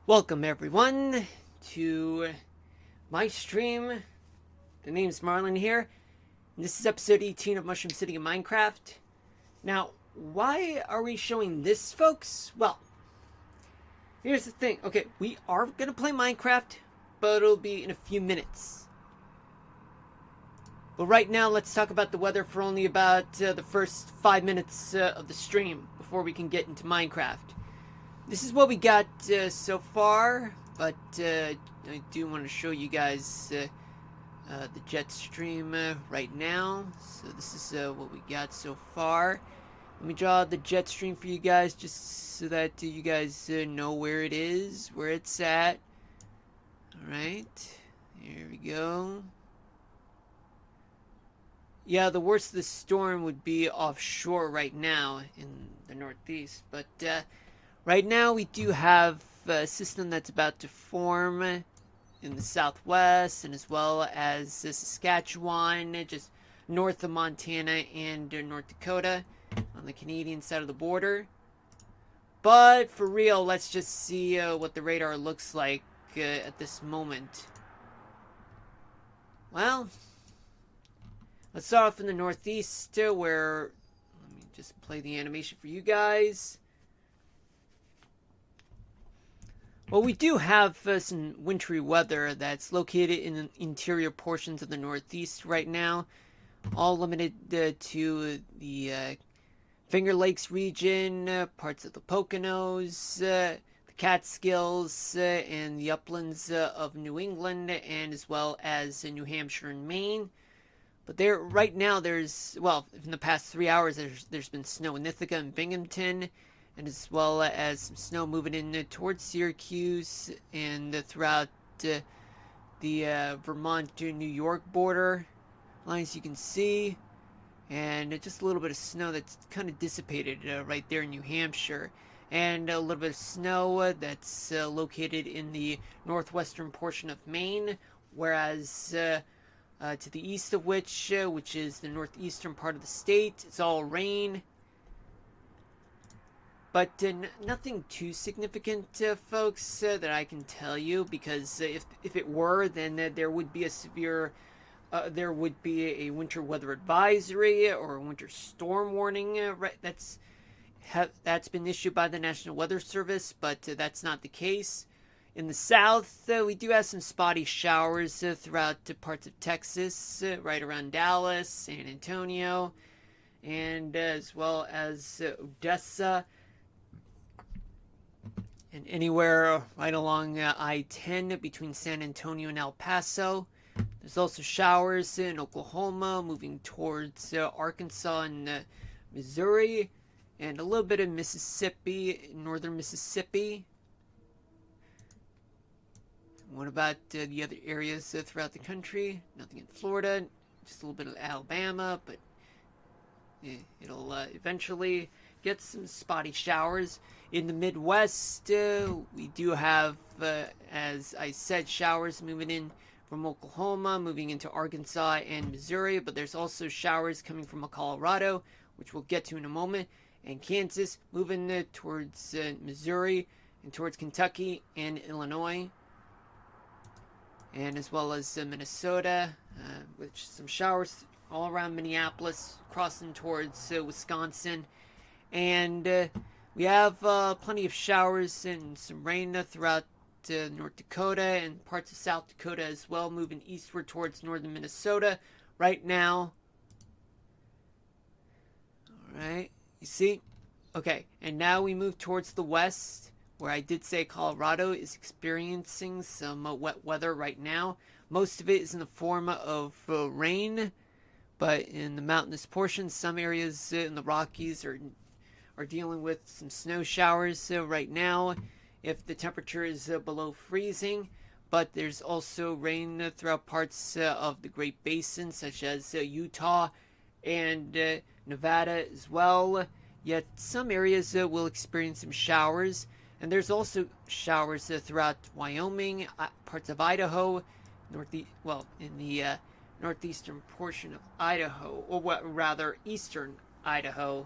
Welcome everyone to my stream. The name's Marlon here, and this is episode 18 of Mushroom City in Minecraft. Now, why are we showing this, folks? Well, here's the thing. Okay, we are gonna play Minecraft, but it'll be in a few minutes. But right now, let's talk about the weather for only about the first 5 minutes of the stream before we can get into Minecraft. This is what we got so far, but I do want to show you guys the jet stream right now. So this is what we got so far. Let me draw the jet stream for you guys just so that you guys know where it is, where it's at. Alright, here we go. Yeah, the worst of the storm would be offshore right now in the northeast, but right now we do have a system that's about to form in the southwest, and as well as Saskatchewan, just north of Montana and North Dakota on the Canadian side of the border. But for real, let's just see what the radar looks like at this moment. Well, let's start off in the northeast where, let me just play the animation for you guys. Well, we do have some wintry weather that's located in the interior portions of the northeast right now, all limited to the Finger Lakes region, parts of the Poconos, the Catskills, and the uplands of New England, and as well as New Hampshire and Maine. But there, right now, well, in the past 3 hours, there's been snow in Ithaca and Binghamton, and as well as some snow moving in towards Syracuse and throughout the Vermont-New York border line, as you can see. And just a little bit of snow that's kind of dissipated right there in New Hampshire. And a little bit of snow that's located in the northwestern portion of Maine, whereas to the east of which is the northeastern part of the state, it's all rain. But nothing too significant, folks, that I can tell you, because if it were, then there would be a severe, there would be a winter weather advisory or a winter storm warning. Right, that's been issued by the National Weather Service, but that's not the case. In the south, we do have some spotty showers throughout parts of Texas, right around Dallas, San Antonio, and as well as Odessa, and anywhere right along I-10 between San Antonio and El Paso. There's also showers in Oklahoma, moving towards Arkansas and Missouri, and a little bit of Mississippi, northern Mississippi. What about the other areas throughout the country? Nothing in Florida, just a little bit of Alabama, but it'll eventually get some spotty showers. In the Midwest, we do have, as I said, showers moving in from Oklahoma, moving into Arkansas and Missouri, but there's also showers coming from Colorado, which we'll get to in a moment, and Kansas, moving towards Missouri and towards Kentucky and Illinois, and as well as Minnesota, with some showers all around Minneapolis, crossing towards Wisconsin, and we have plenty of showers and some rain throughout North Dakota and parts of South Dakota as well, moving eastward towards northern Minnesota right now. Alright, you see? Okay, and now we move towards the west, where I did say Colorado is experiencing some wet weather right now. Most of it is in the form of rain, but in the mountainous portions, some areas in the Rockies are dealing with some snow showers right now if the temperature is below freezing. But there's also rain throughout parts of the Great Basin, such as Utah and Nevada as well. Yet some areas will experience some showers, and there's also showers throughout Wyoming, parts of Idaho, in the northeastern portion of Idaho, or rather eastern Idaho,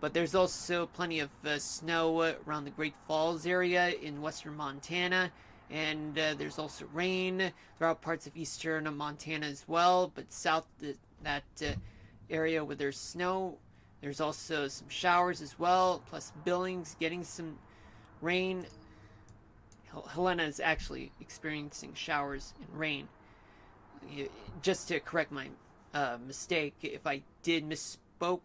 But there's also plenty of snow around the Great Falls area in western Montana. And there's also rain throughout parts of eastern Montana as well. But south that area where there's snow, there's also some showers as well. Plus Billings getting some rain. Helena is actually experiencing showers and rain. Just to correct my mistake, if I did misspoke,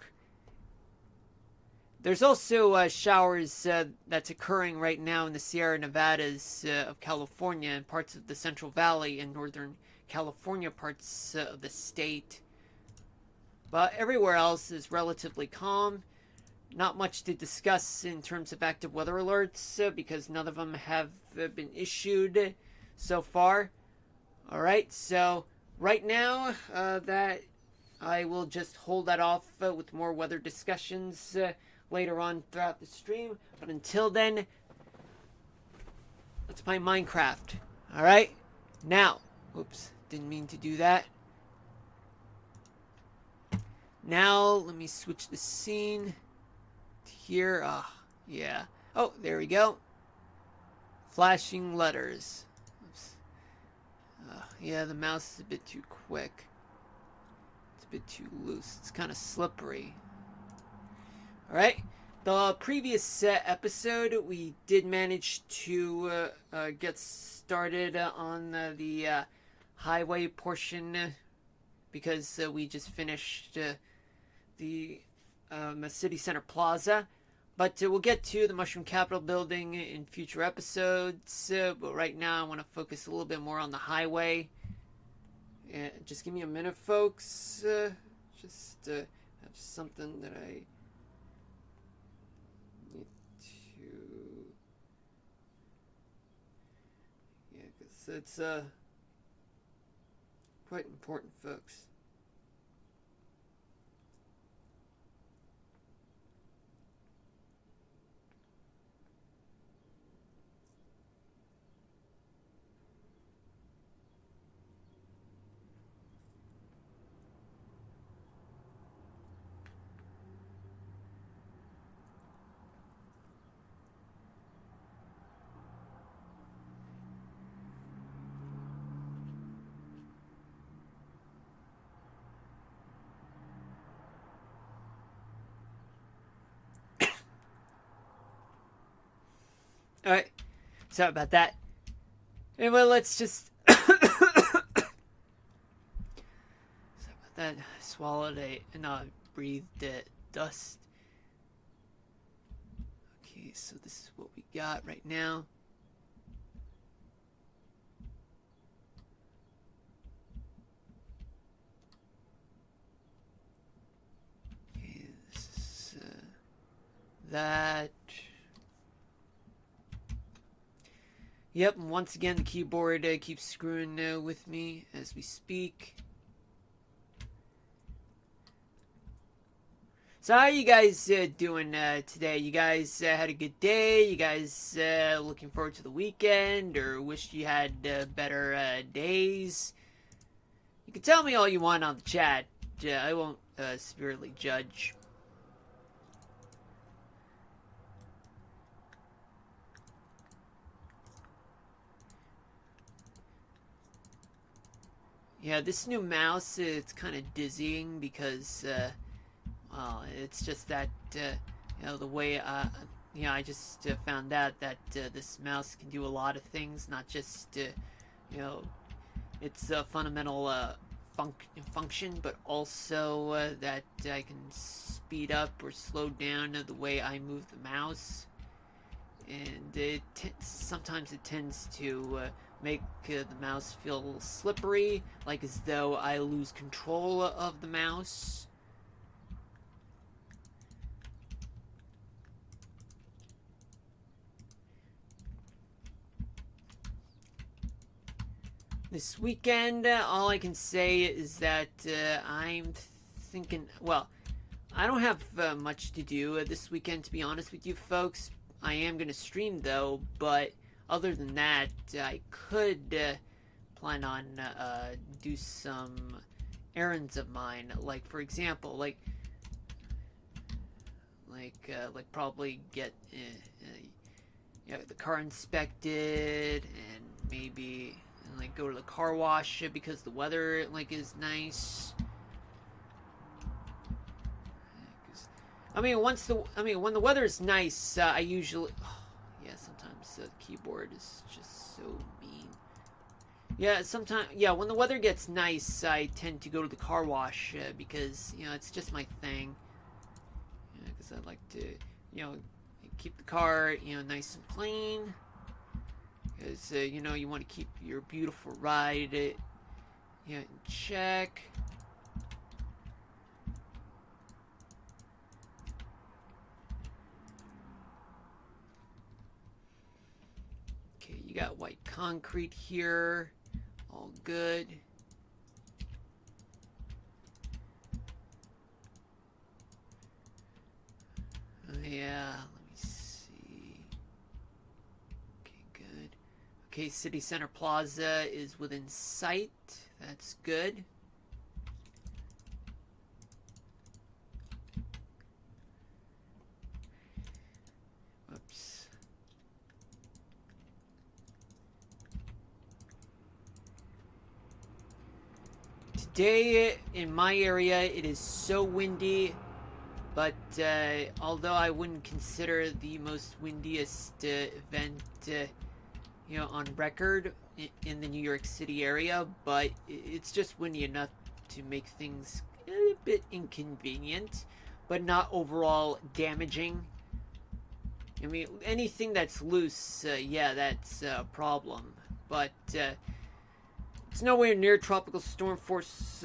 there's also showers that's occurring right now in the Sierra Nevadas of California and parts of the Central Valley and Northern California parts of the state. But everywhere else is relatively calm. Not much to discuss in terms of active weather alerts because none of them have been issued so far. Alright, so right now that I will just hold that off with more weather discussions later on throughout the stream. But until then, let's play Minecraft. Alright? Now, oops, didn't mean to do that. Now, let me switch the scene to here. Yeah. Oh, there we go. Flashing letters. Oops. Yeah, the mouse is a bit too quick. It's a bit too loose. It's kind of slippery. Alright, the previous episode we did manage to get started on the highway portion because we just finished the City Center Plaza. But we'll get to the Mushroom Capital building in future episodes. But right now I want to focus a little bit more on the highway. Just give me a minute, folks. Just have something that I need to... Yeah, because it's quite important, folks. Alright, sorry about that. Anyway, let's just... sorry about that. I swallowed breathed dust. Okay, so this is what we got right now. Okay, this is that... Yep, and once again the keyboard keeps screwing with me as we speak. So how are you guys doing today? You guys had a good day? You guys looking forward to the weekend? Or wished you had better days? You can tell me all you want on the chat. I won't severely judge. Yeah, this new mouse, it's kind of dizzying because, well, it's just that, you know, the way, you know, I just found out that this mouse can do a lot of things, not just, you know, its fundamental function, but also that I can speed up or slow down the way I move the mouse. And sometimes it tends to make the mouse feel a little slippery, like as though I lose control of the mouse. This weekend, all I can say is that I'm thinking, well, I don't have much to do this weekend, to be honest with you folks. I am going to stream though, but other than that, I could plan on do some errands of mine. Like, for example, like, like probably get the car inspected, and maybe like go to the car wash because the weather like is nice. When the weather is nice, I usually, yeah, sometimes the keyboard is just so mean. Yeah, sometimes, yeah, when the weather gets nice, I tend to go to the car wash because it's just my thing. Because I like to, keep the car, nice and clean. Because you want to keep your beautiful ride, in check. Okay, you got white concrete here. All good. Yeah, let me see. Okay, good. Okay, City Center Plaza is within sight. That's good. Whoops. Today in my area, it is so windy, but although I wouldn't consider the most windiest event, on record in the New York City area, but it's just windy enough to make things a bit inconvenient, but not overall damaging. I mean, anything that's loose, yeah, that's a problem, but it's nowhere near tropical storm force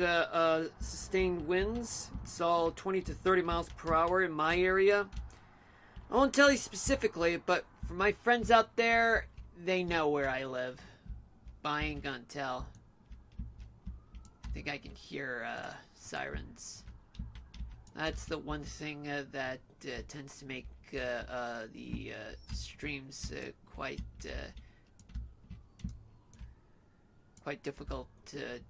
sustained winds. It's all 20 to 30 miles per hour in my area. I won't tell you specifically, but for my friends out there, they know where I live. But I ain't gonna tell. I think I can hear sirens. That's the one thing that tends to make the streams quite difficult to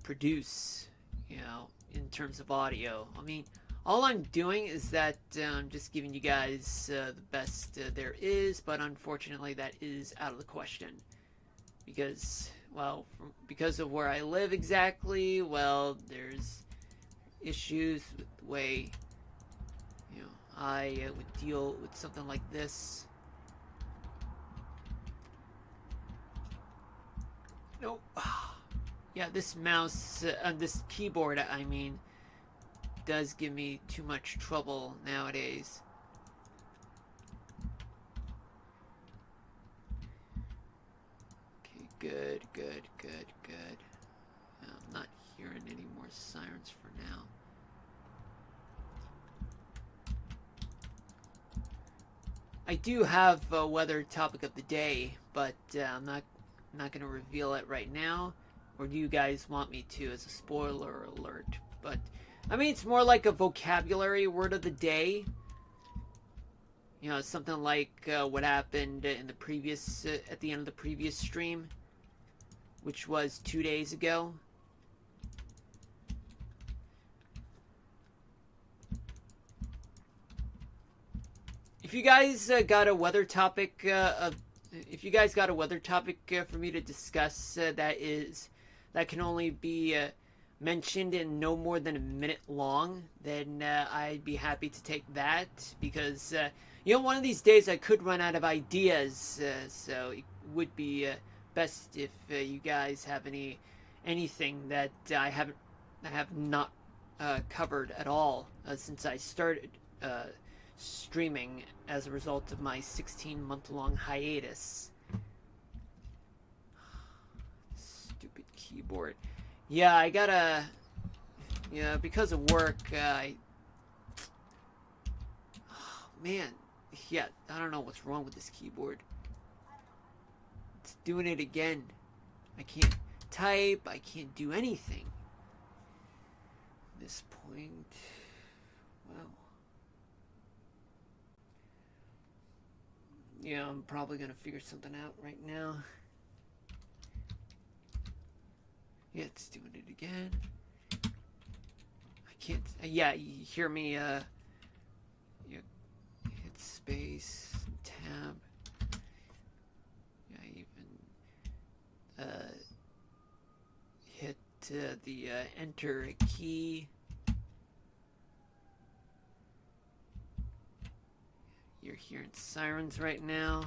produce, in terms of audio. I mean, all I'm doing is that I'm just giving you guys the best there is, but unfortunately that is out of the question. Because, because of where I live exactly, there's issues with the way, I would deal with something like this. Nope. Yeah, this mouse, this keyboard, I mean, does give me too much trouble nowadays. Okay, good. I'm not hearing any more sirens for now. I do have a weather topic of the day, but I'm not going to reveal it right now. Or do you guys want me to as a spoiler alert? But I mean, it's more like a vocabulary word of the day. Something like what happened in the previous at the end of the previous stream, which was 2 days ago. If you guys got a weather topic, for me to discuss, that can only be mentioned in no more than a minute long, then I'd be happy to take that, because one of these days I could run out of ideas, so it would be best if you guys have anything that I have not covered at all since I started streaming as a result of my 16-month-long hiatus. Stupid keyboard. Yeah, I gotta... because of work, oh, man. Yeah, I don't know what's wrong with this keyboard. It's doing it again. I can't type, I can't do anything. At this point... Well... Yeah, I'm probably gonna figure something out right now. Yeah, it's doing it again. I can't. Yeah, you hear me. You hit space, tab. Yeah, even hit the enter key. You're hearing sirens right now.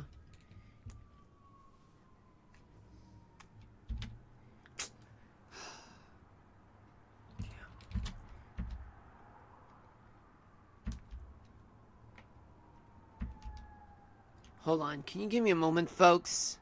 Hold on, can you give me a moment, folks?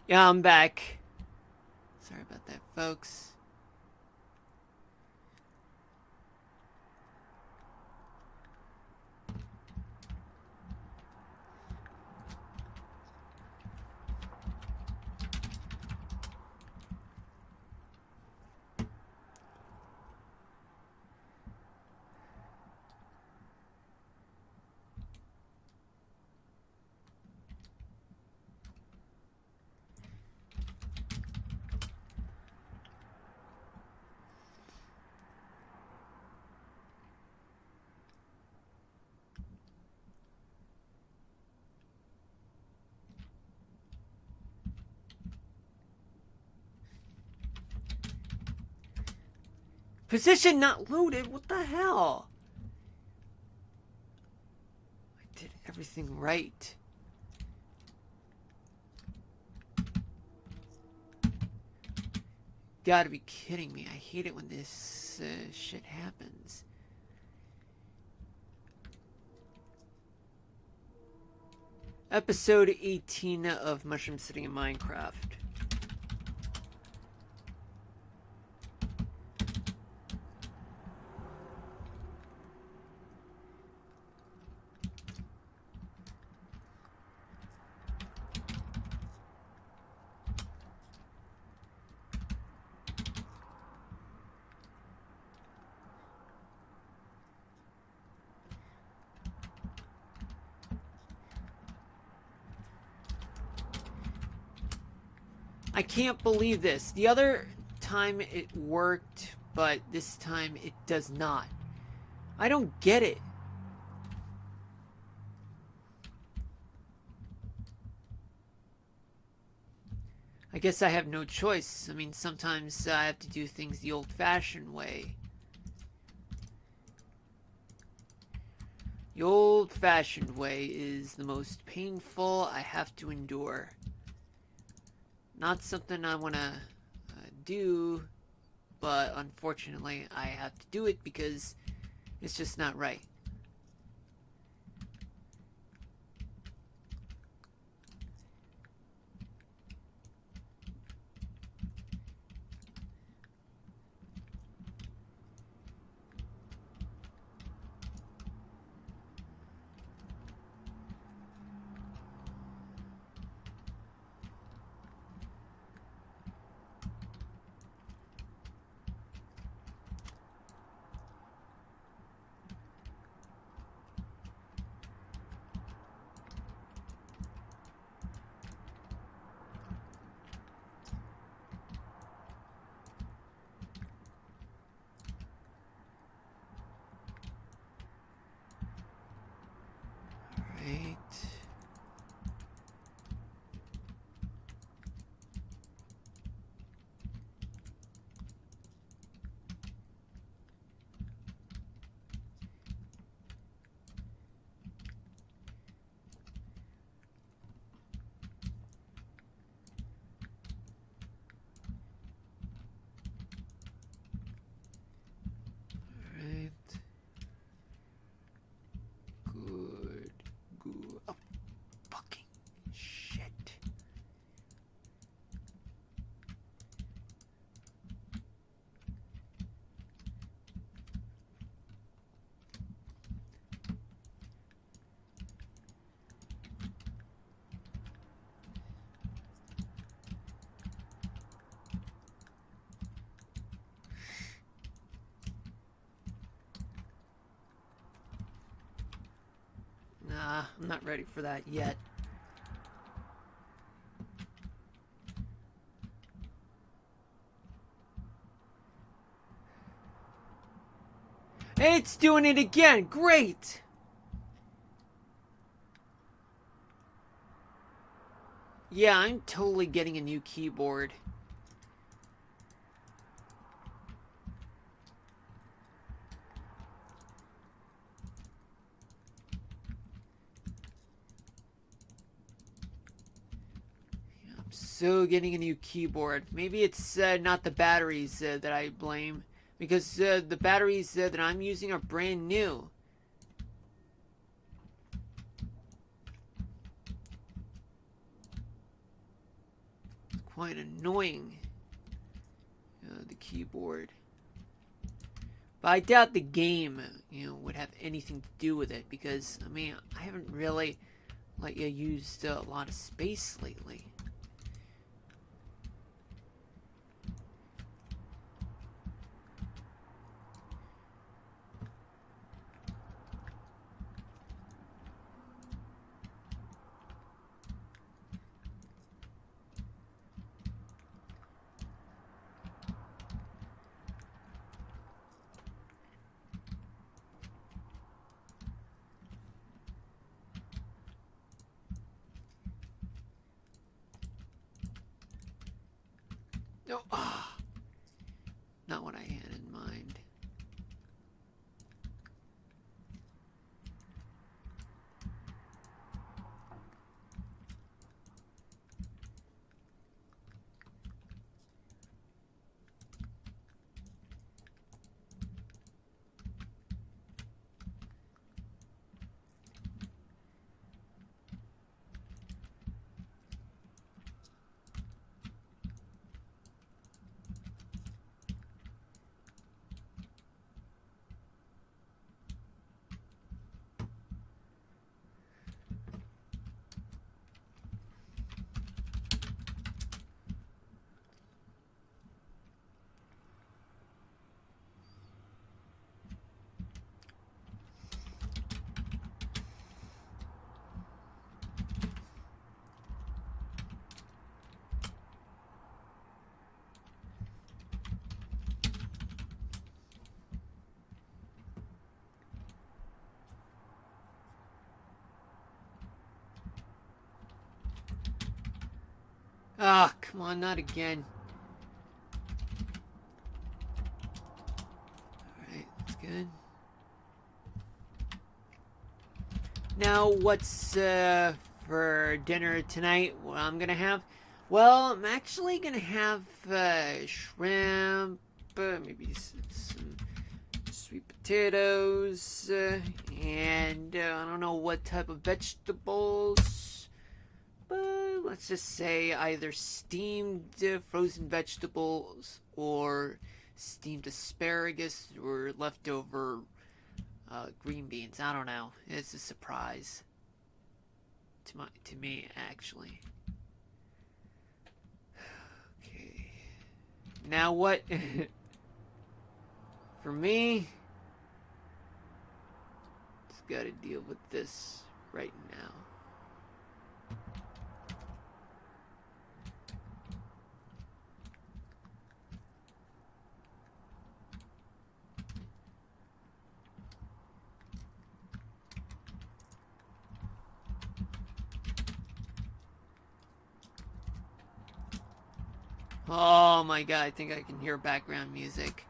Yeah, I'm back. Sorry about that, folks. Position not loaded? What the hell? I did everything right. Gotta be kidding me. I hate it when this shit happens. Episode 18 of Mushroom City in Minecraft. I can't believe this. The other time it worked, but this time it does not. I don't get it. I guess I have no choice. I mean, sometimes I have to do things the old-fashioned way. The old-fashioned way is the most painful I have to endure. Not something I want to do, but unfortunately I have to do it because it's just not right. Right. Right. Good. Good. Oh, fucking shit. Nah, I'm not ready for that yet. It's doing it again! Great! Yeah, I'm totally getting a new keyboard. I'm so getting a new keyboard. Maybe it's not the batteries that I blame, because the batteries that I'm using are brand new. quite annoying. The keyboard. But I doubt the game, would have anything to do with it because, I mean, I haven't really let you use a lot of space lately. No, not what I had in mind. Ah, come on, not again. Alright, that's good. Now, what's for dinner tonight? What I'm gonna have? Well, I'm actually gonna have shrimp, maybe some sweet potatoes, and I don't know what type of vegetables, but let's just say either steamed frozen vegetables or steamed asparagus or leftover green beans. I don't know. It's a surprise to me actually. Okay. Now what? For me, just got to deal with this right now. Oh my god, I think I can hear background music.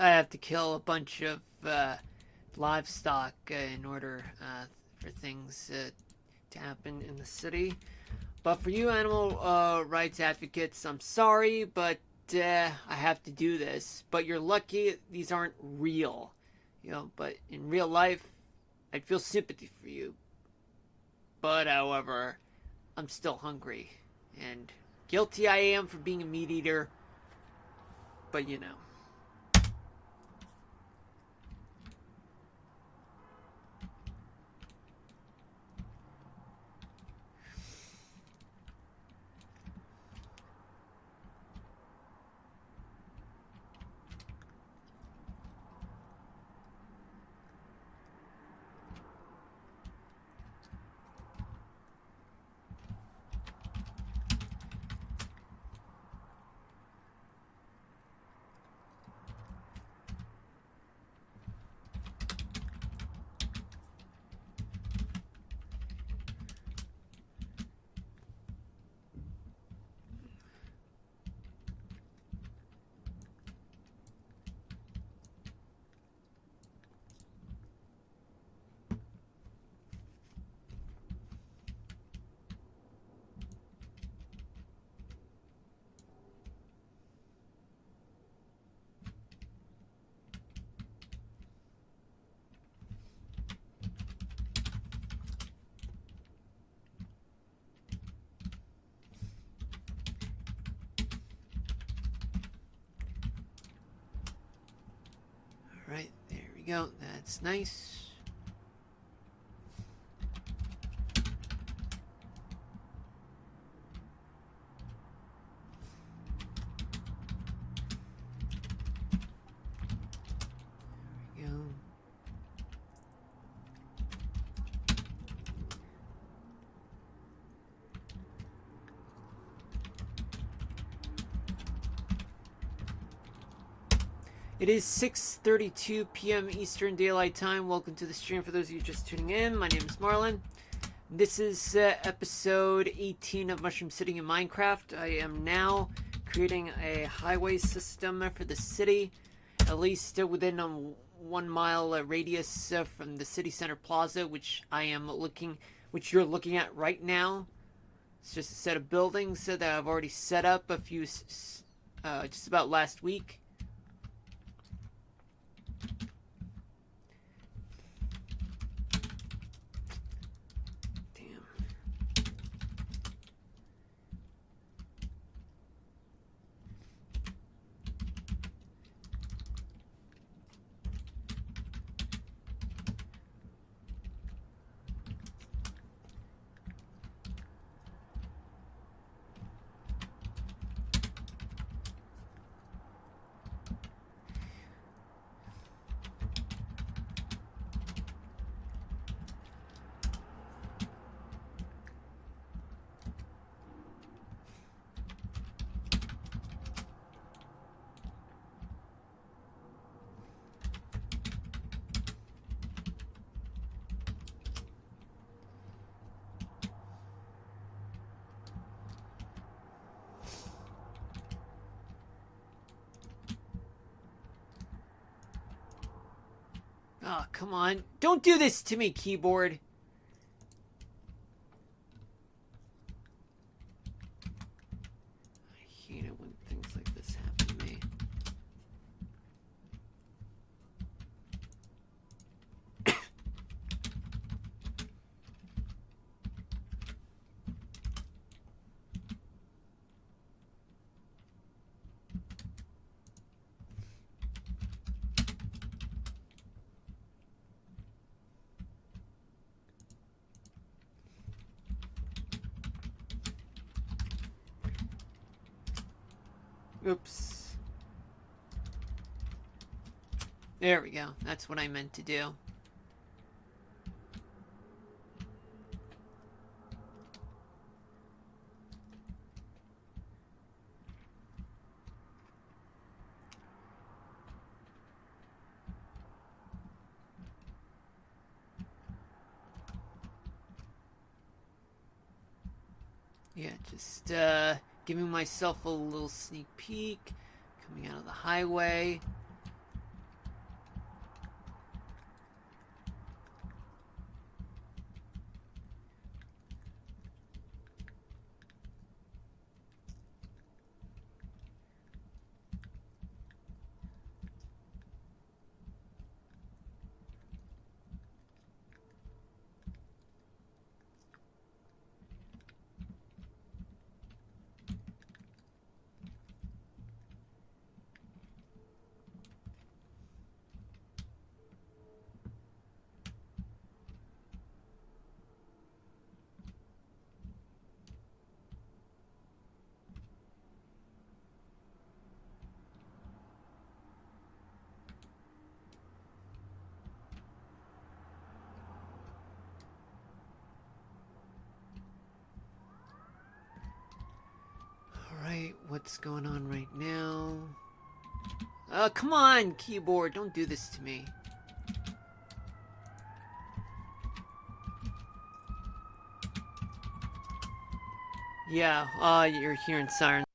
I have to kill a bunch of livestock in order for things to happen in the city. But for you animal rights advocates, I'm sorry, but I have to do this. But you're lucky these aren't real. But in real life, I'd feel sympathy for you. But however, I'm still hungry. And guilty I am for being a meat eater. But we go. That's nice. There we go. It is 6:32 p.m. Eastern Daylight Time. Welcome to the stream for those of you just tuning in. My name is Marlon. This is episode 18 of Mushroom City in Minecraft. I am now creating a highway system for the city, at least within a 1 mile radius from the city center plaza, which you're looking at right now. It's just a set of buildings that I've already set up a few, just about last week. Oh, come on. Don't do this to me, keyboard. I hate it when things like this happen to me. Oops. There we go. That's what I meant to do. Yeah, just giving myself a little sneak peek, coming out of the highway. Alright, what's going on right now? Come on, keyboard, don't do this to me. Yeah, you're hearing sirens.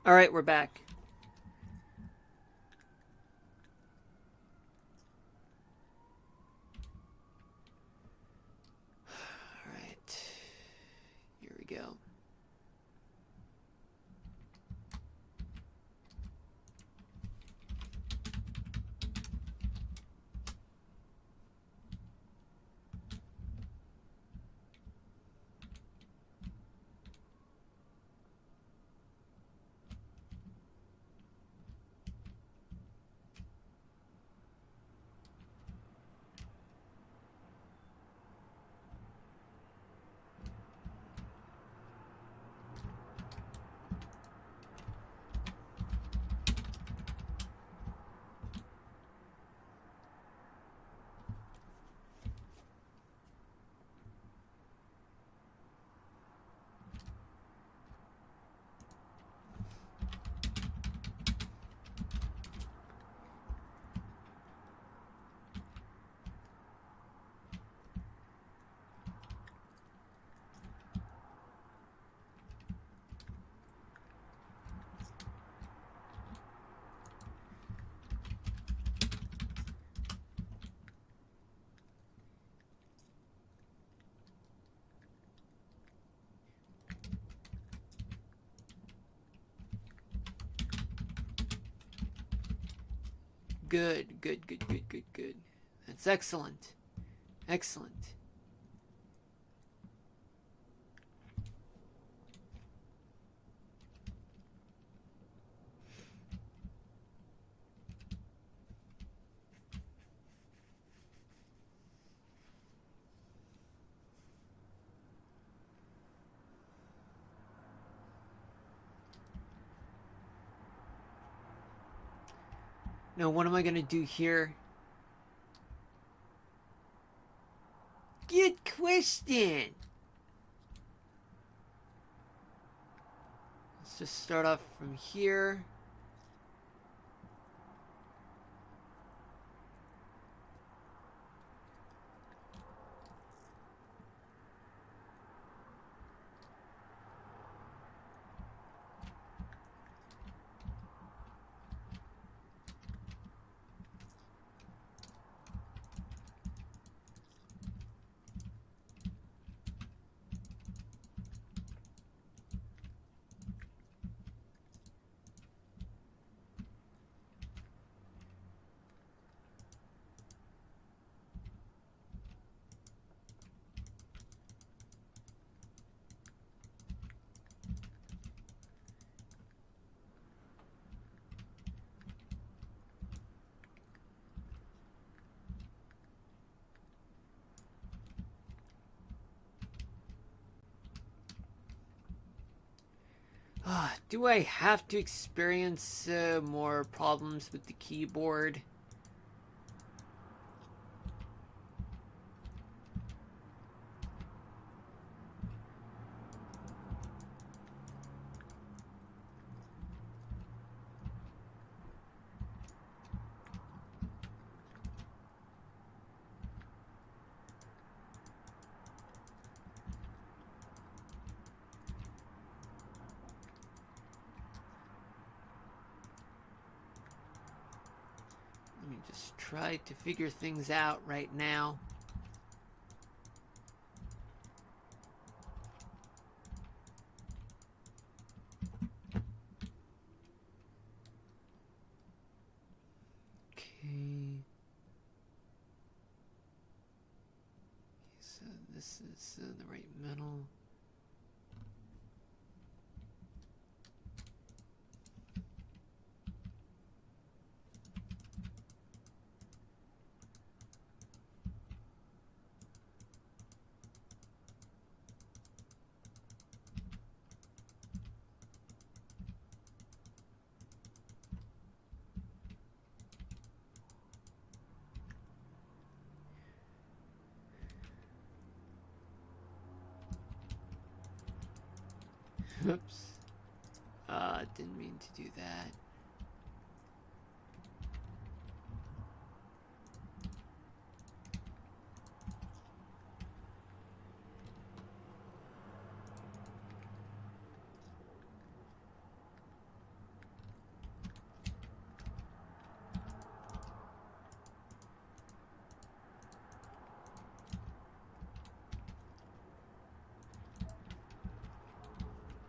Alright, we're back. Alright. Here we go. Good, good, good, good, good, good. That's excellent. Excellent. Now, what am I going to do here? Good question. Let's just start off from here. Do I have to experience more problems with the keyboard? Let me just try to figure things out right now. Okay. So this is the right middle. Oops. Didn't mean to do that.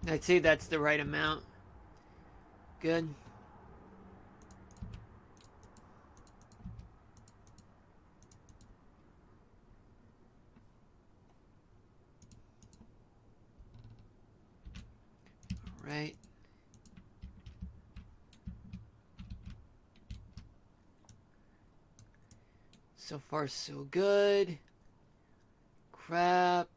I'd say that's the right amount. Good. All right. So far, so good. Crap.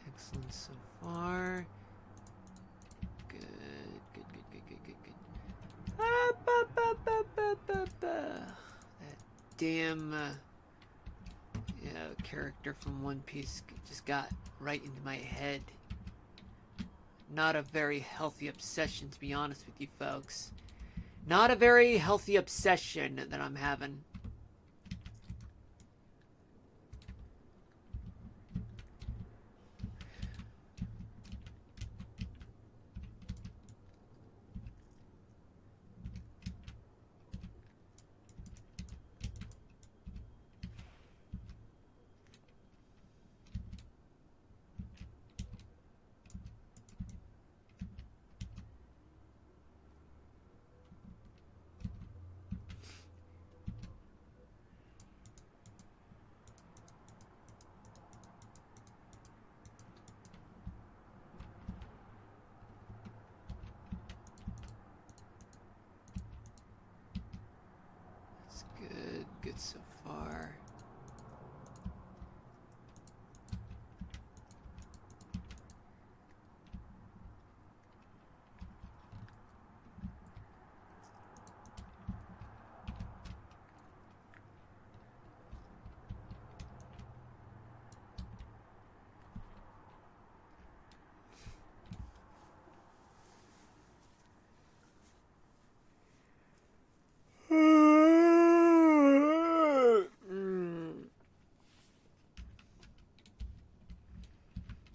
Excellent so far. Good, good, good, good, good, good, good. That damn, yeah, character from One Piece just got right into my head. Not a very healthy obsession, to be honest with you folks. Not a very healthy obsession that I'm having. Good so far.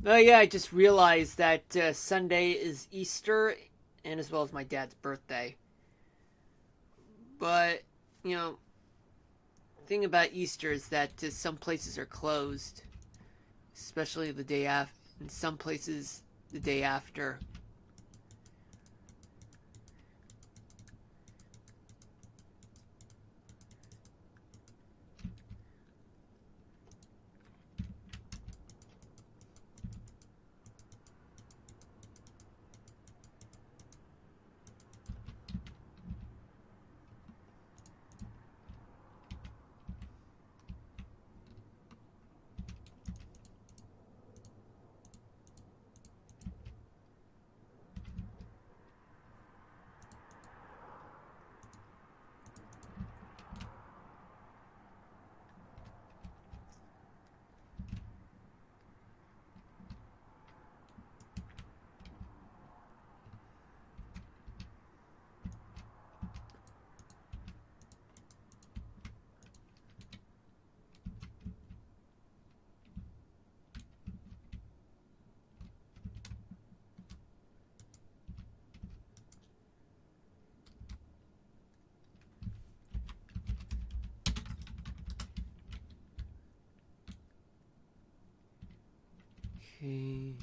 Oh yeah, I just realized that Sunday is Easter, and as well as my dad's birthday. But, you know, the thing about Easter is that some places are closed, especially the day after, and some places the day after. Okay.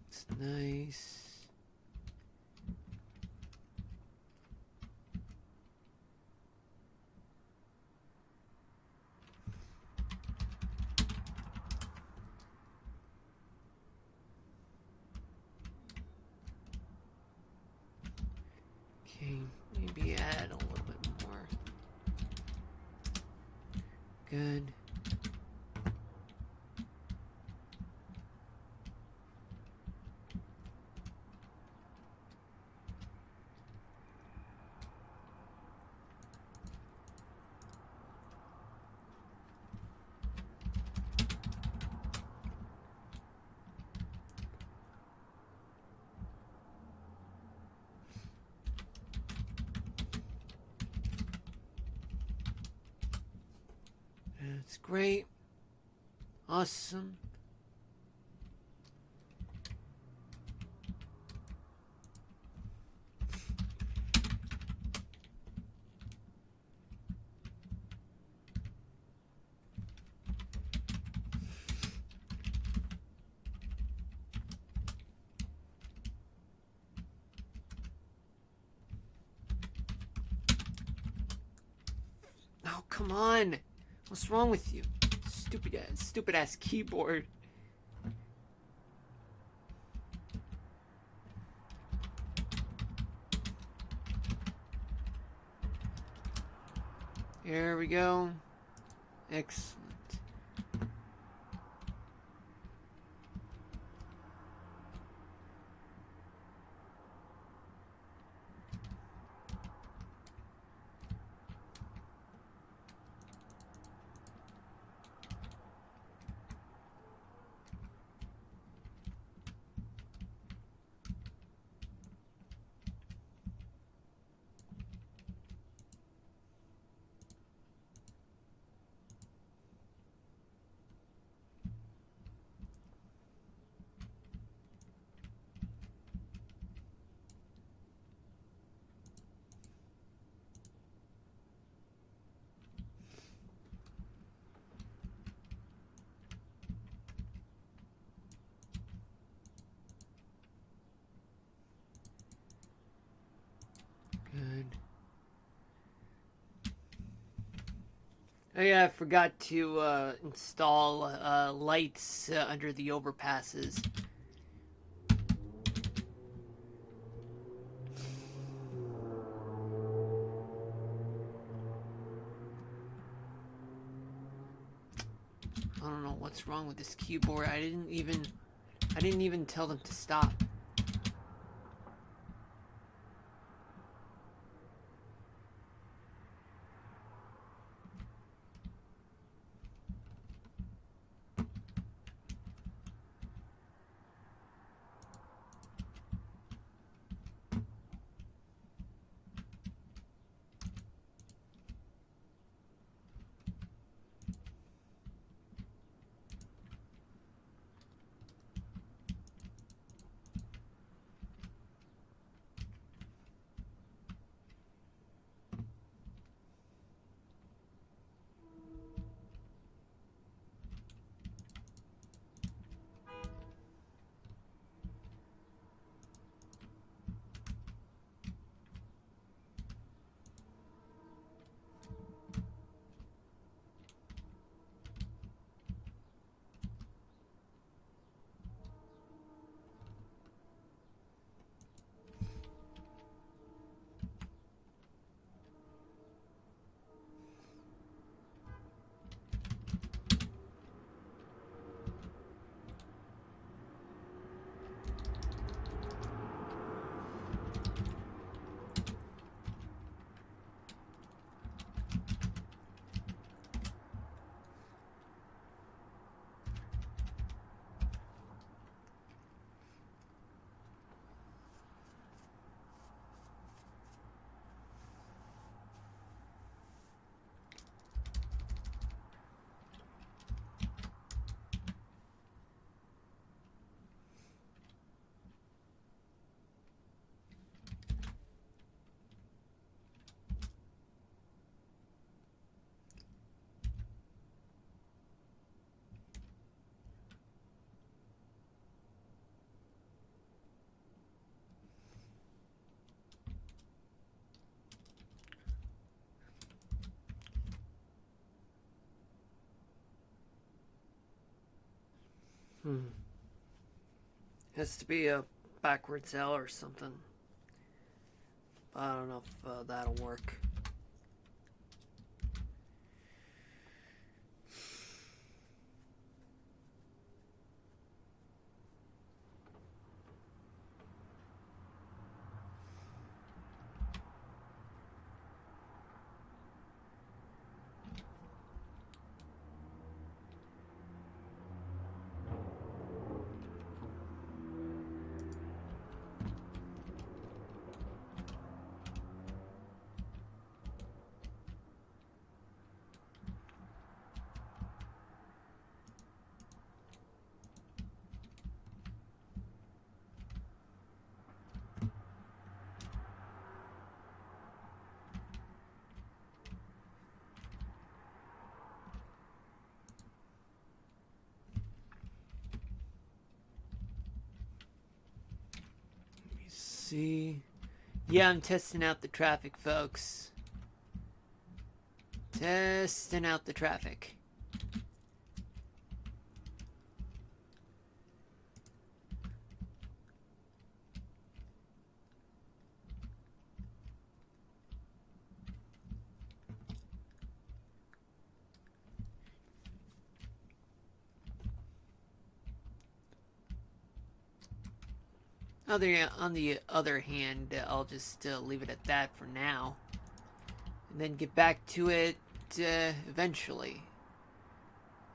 It's nice. Okay, maybe add a little bit more. Good. That's great. Awesome. Oh, come on. What's wrong with you? Stupid ass keyboard. Here we go. Excellent. Good. Oh yeah, I forgot to install lights under the overpasses. I don't know what's wrong with this keyboard. I didn't even tell them to stop. Has to be a backwards L or something. I don't know if that'll work. See. Yeah, I'm testing out the traffic, folks. Testing out the traffic. On the other hand, I'll just leave it at that for now. And then get back to it eventually.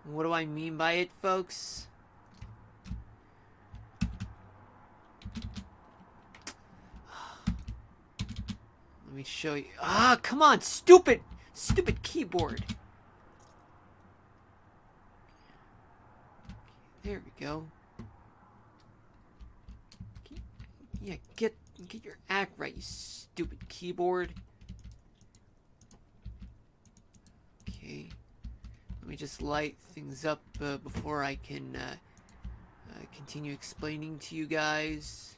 What do I mean by it, folks? Let me show you. Ah, come on, stupid keyboard. There we go. Yeah, get your act right, you stupid keyboard. Okay. Let me just light things up before I can continue explaining to you guys.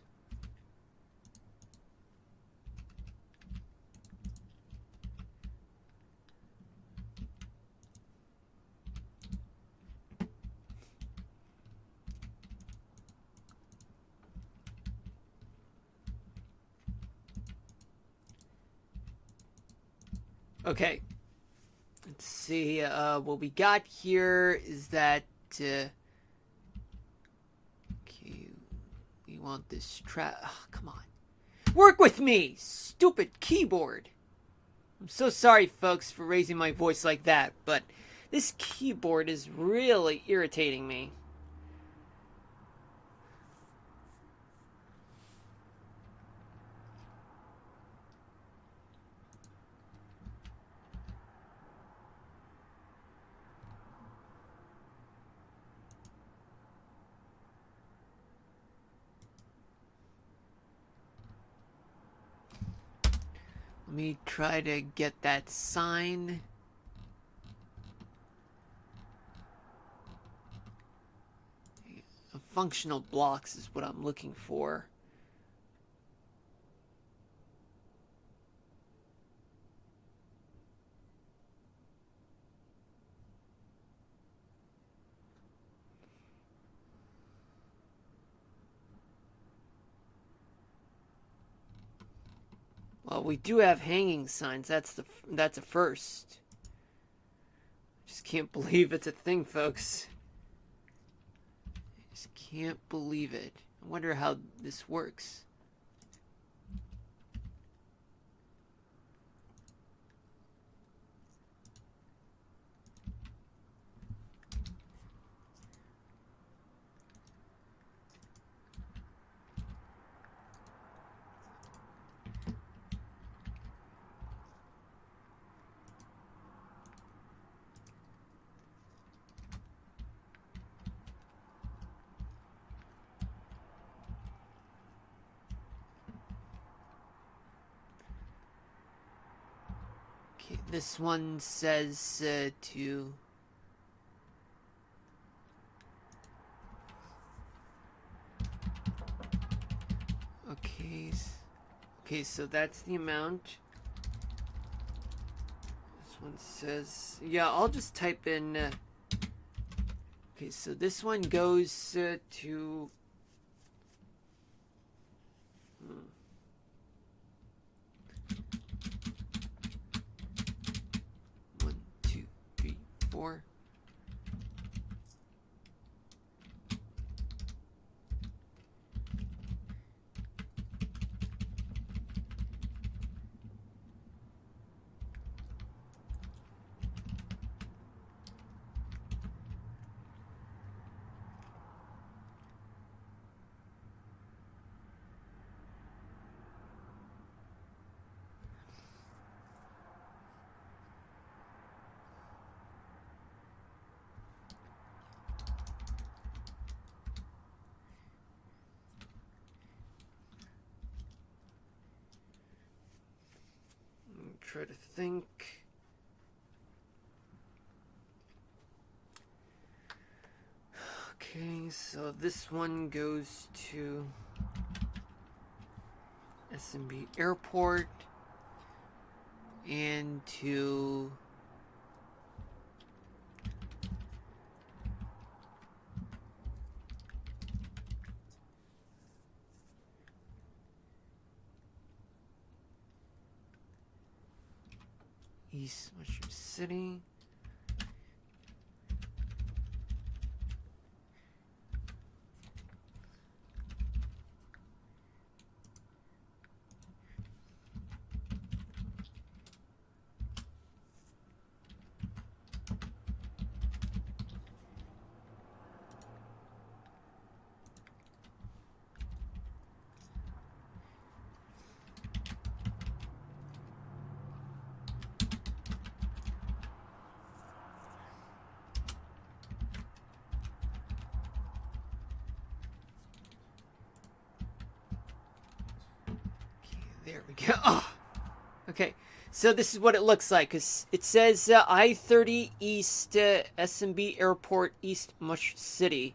Okay. Let's see. What we got here is that. Okay. We want this trap. Oh, come on. Work with me! Stupid keyboard! I'm so sorry, folks, for raising my voice like that, but this keyboard is really irritating me. Let me try to get that sign. Functional blocks is what I'm looking for. Well, we do have hanging signs. That's a first. Just can't believe it's a thing, folks. Just can't believe it. I wonder how this works. Okay, this one says to... Okay, okay, so that's the amount. This one says... Yeah, I'll just type in... Okay, so this one goes to... One, two, three, four. Try to think. Okay, so this one goes to SMB Airport and to East Mushroom City. There we go. Oh, okay. So this is what it looks like. Cause it says I-30 East SMB Airport East Mush City.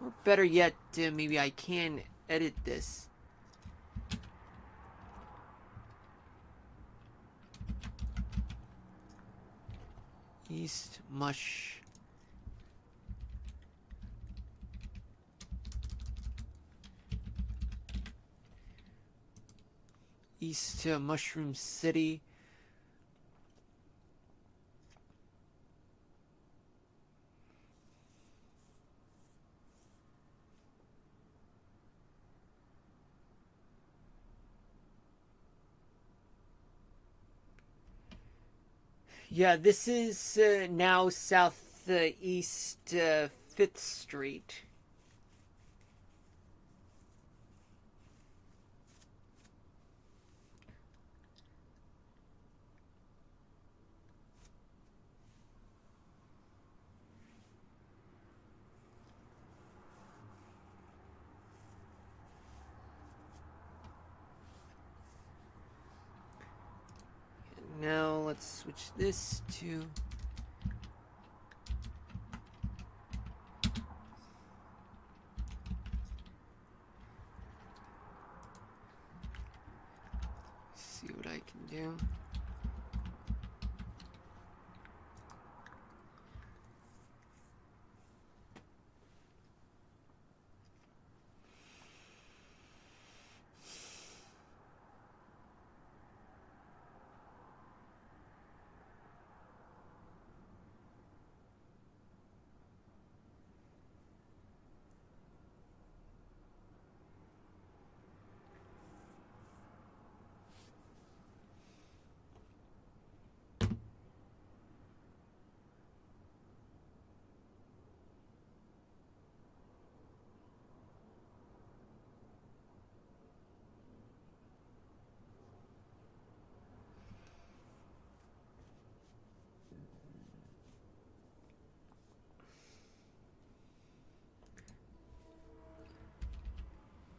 Or better yet, maybe I can edit this. East Mush. East Mushroom City. Yeah, this is now southeast 5th Street. Now let's switch this to... see what I can do.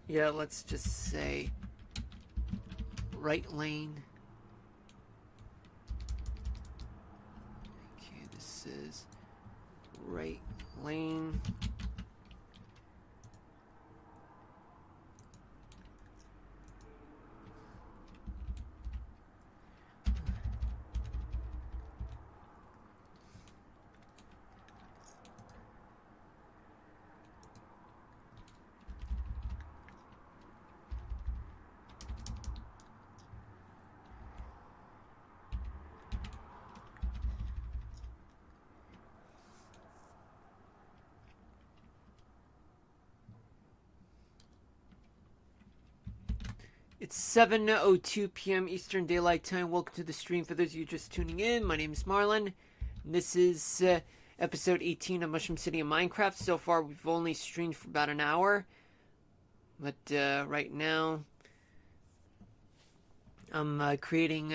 Yeah, let's just say right lane. Okay, this is right lane. It's 7:02 p.m. Eastern Daylight Time. Welcome to the stream. For those of you just tuning in, my name is Marlon. This is episode 18 of Mushroom City of Minecraft. So far, we've only streamed for about an hour. But right now, I'm creating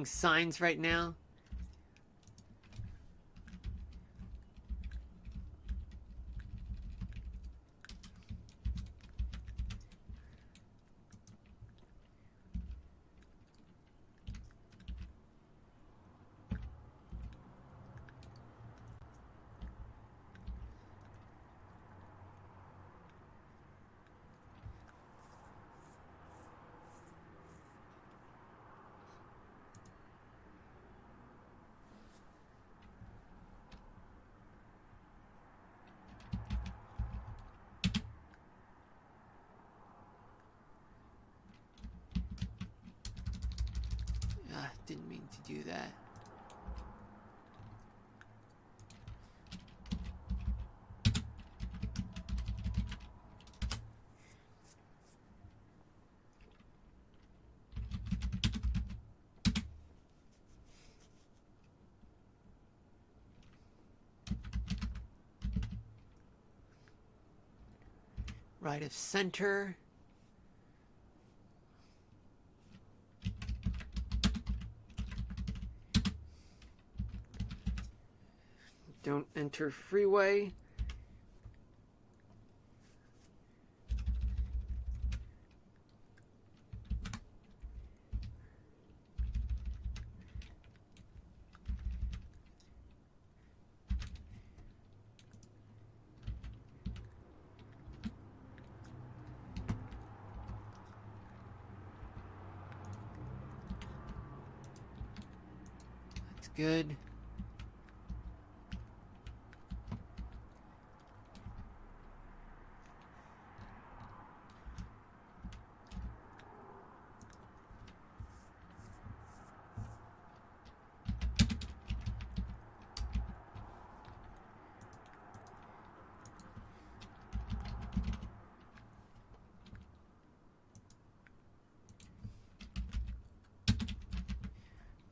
signs right now. Didn't mean to do that. Right of center. Don't enter freeway. That's good.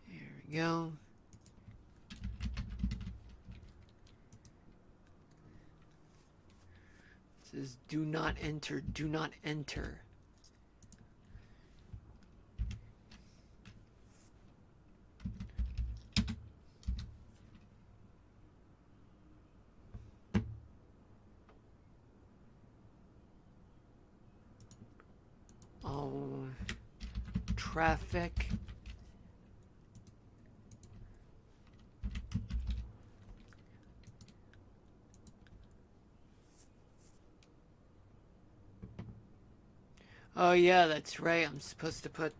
There we go. says do not enter, do not enter. Oh, traffic. Oh yeah, that's right. I'm supposed to put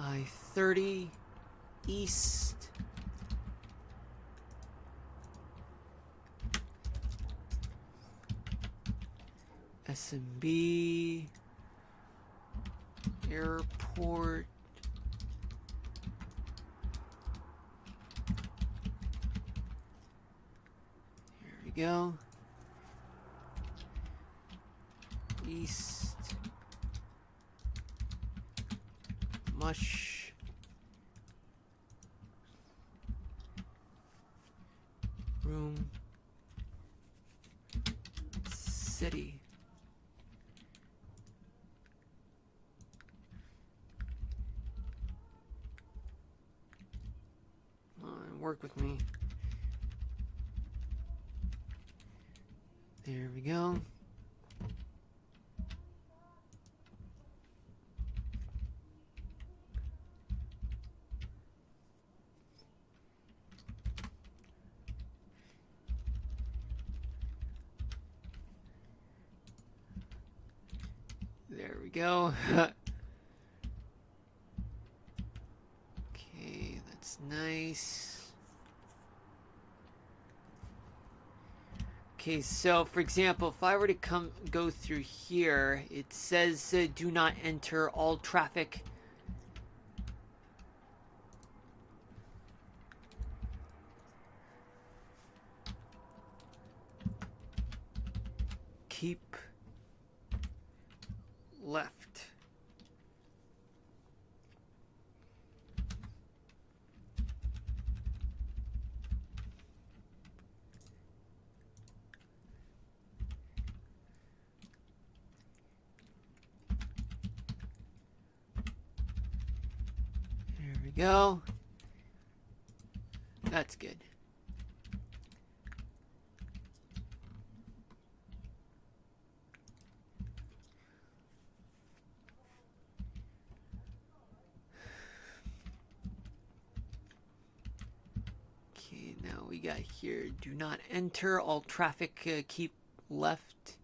I-30 east. SMB Airport. Here we go. East Mush Room City. Work with me. There we go. There we go. Okay, that's nice. Okay, so for example, if I were to go through here, it says do not enter all traffic. Keep left. There we go. That's good. Okay, now we got here, do not enter, all traffic keep left.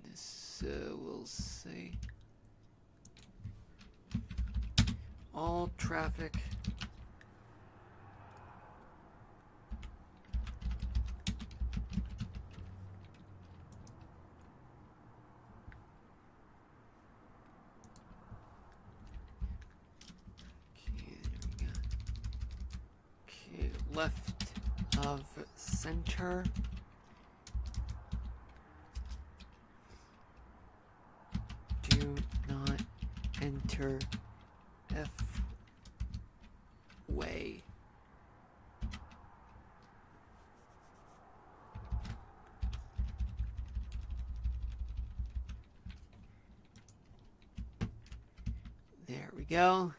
This will say all traffic left of center. Do not enter F way. There we go.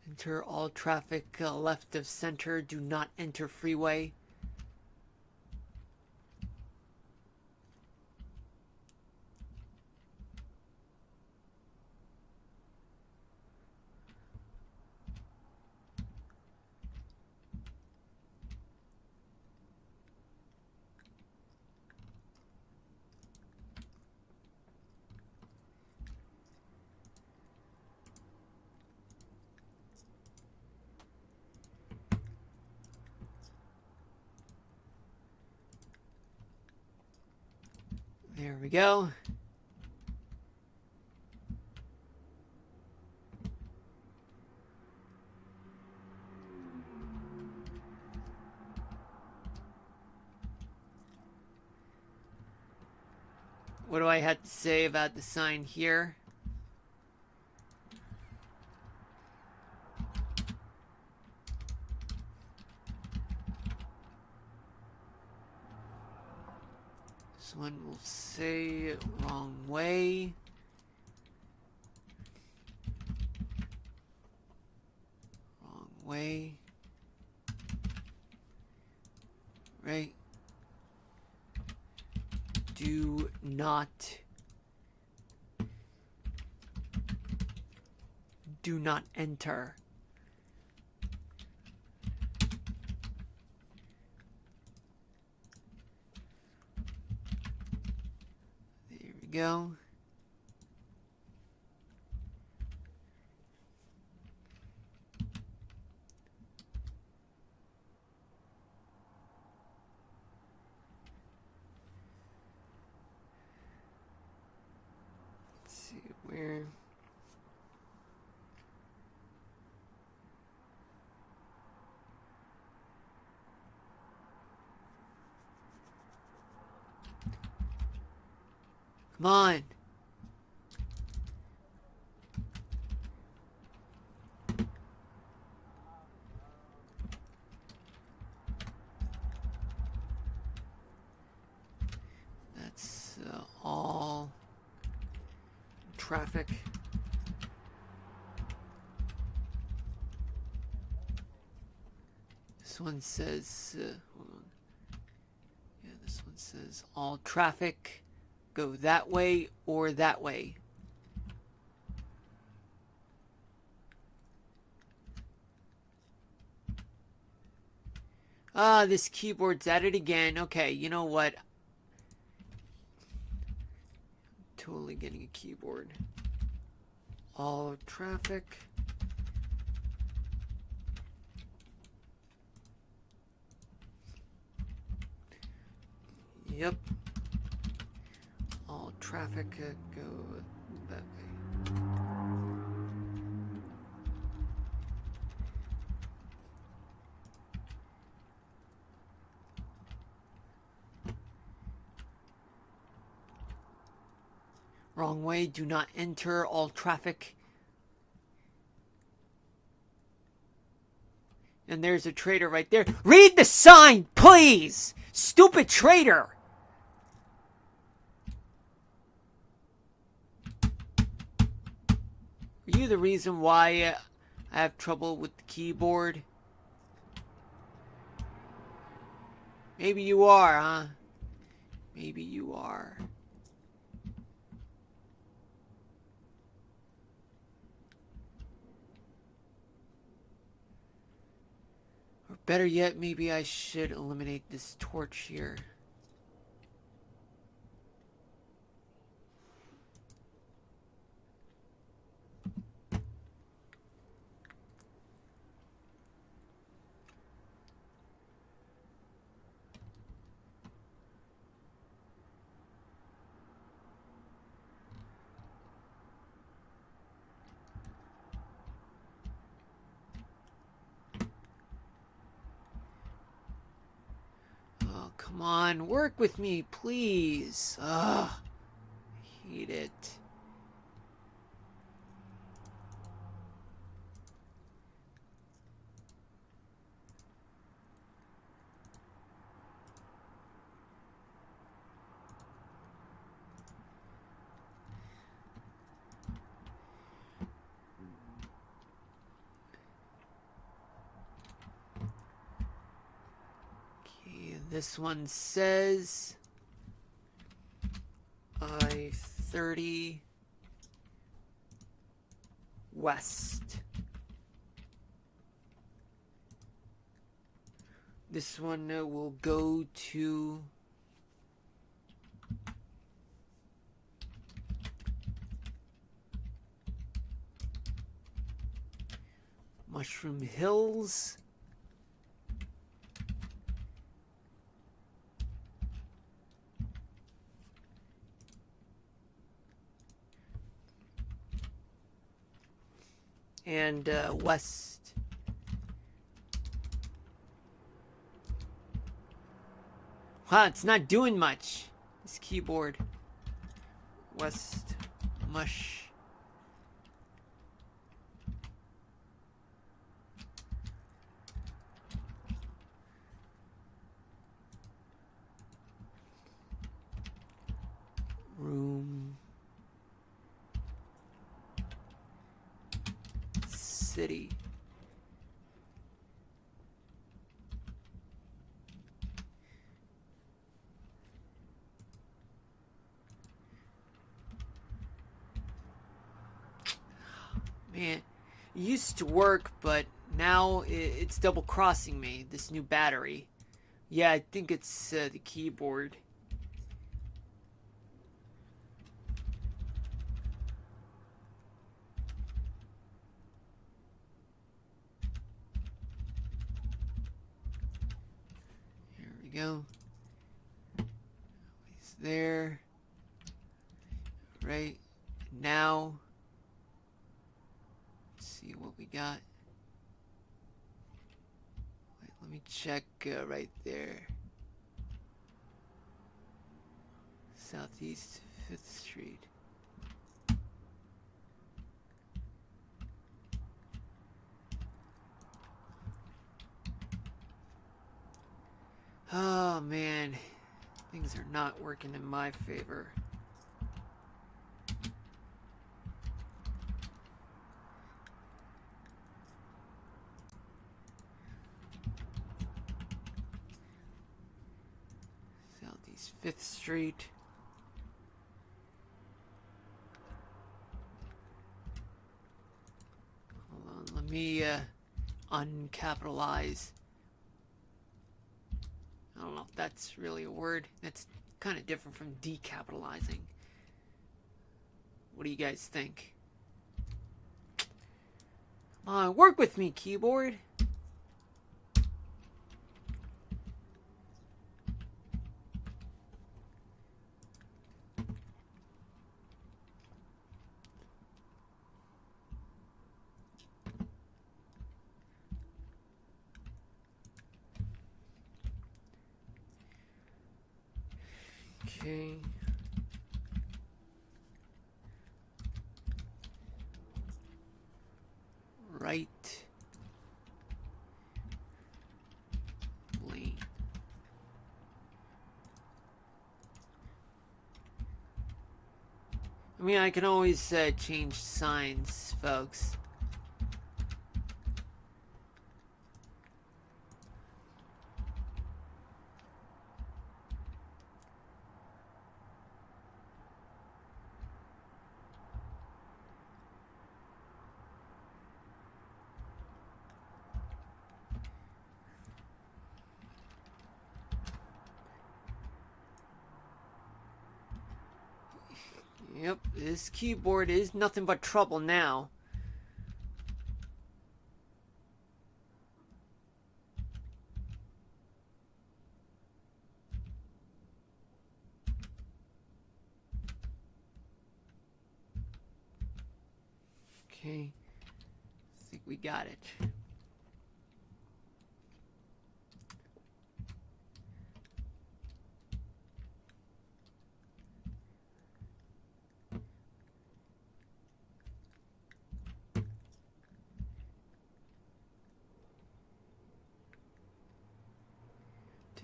Enter all traffic left of center. Do not enter freeway. There we go. What do I have to say about the sign here? This one will say wrong way. Wrong way. Right. Do not enter. There we go. Let's see where. Come on. That's all traffic. This one says, hold on. Yeah, this one says all traffic go that way or that way. Ah, this keyboard's at it again. Okay, you know what? Totally getting a keyboard. All traffic. Yep. All traffic go that way. Wrong way. Do not enter. All traffic. And there's a traitor right there. Read the sign, please! Stupid traitor! Are you the reason why I have trouble with the keyboard? Maybe you are, huh? Maybe you are. Or better yet, maybe I should eliminate this torch here. Come on, work with me, please. Ugh, I hate it. This one says I-30 West. This one will go to Mushroom Hills. And west. Wow, it's not doing much. This keyboard. West Mush. Room. City. Man, it used to work, but now it's double crossing me, this new battery. Yeah, I think it's the keyboard. Here we go. He's there. Right now. Let's see what we got. Wait, let me check right there. Southeast 5th Street. Oh man, things are not working in my favor. Southeast 5th Street. Hold on, let me uncapitalize. I don't know if that's really a word. That's kind of different from decapitalizing. What do you guys think? Come on, work with me, keyboard. Okay. Right lane. I mean, I can always change signs, folks. Yep, this keyboard is nothing but trouble now. Okay, I think we got it.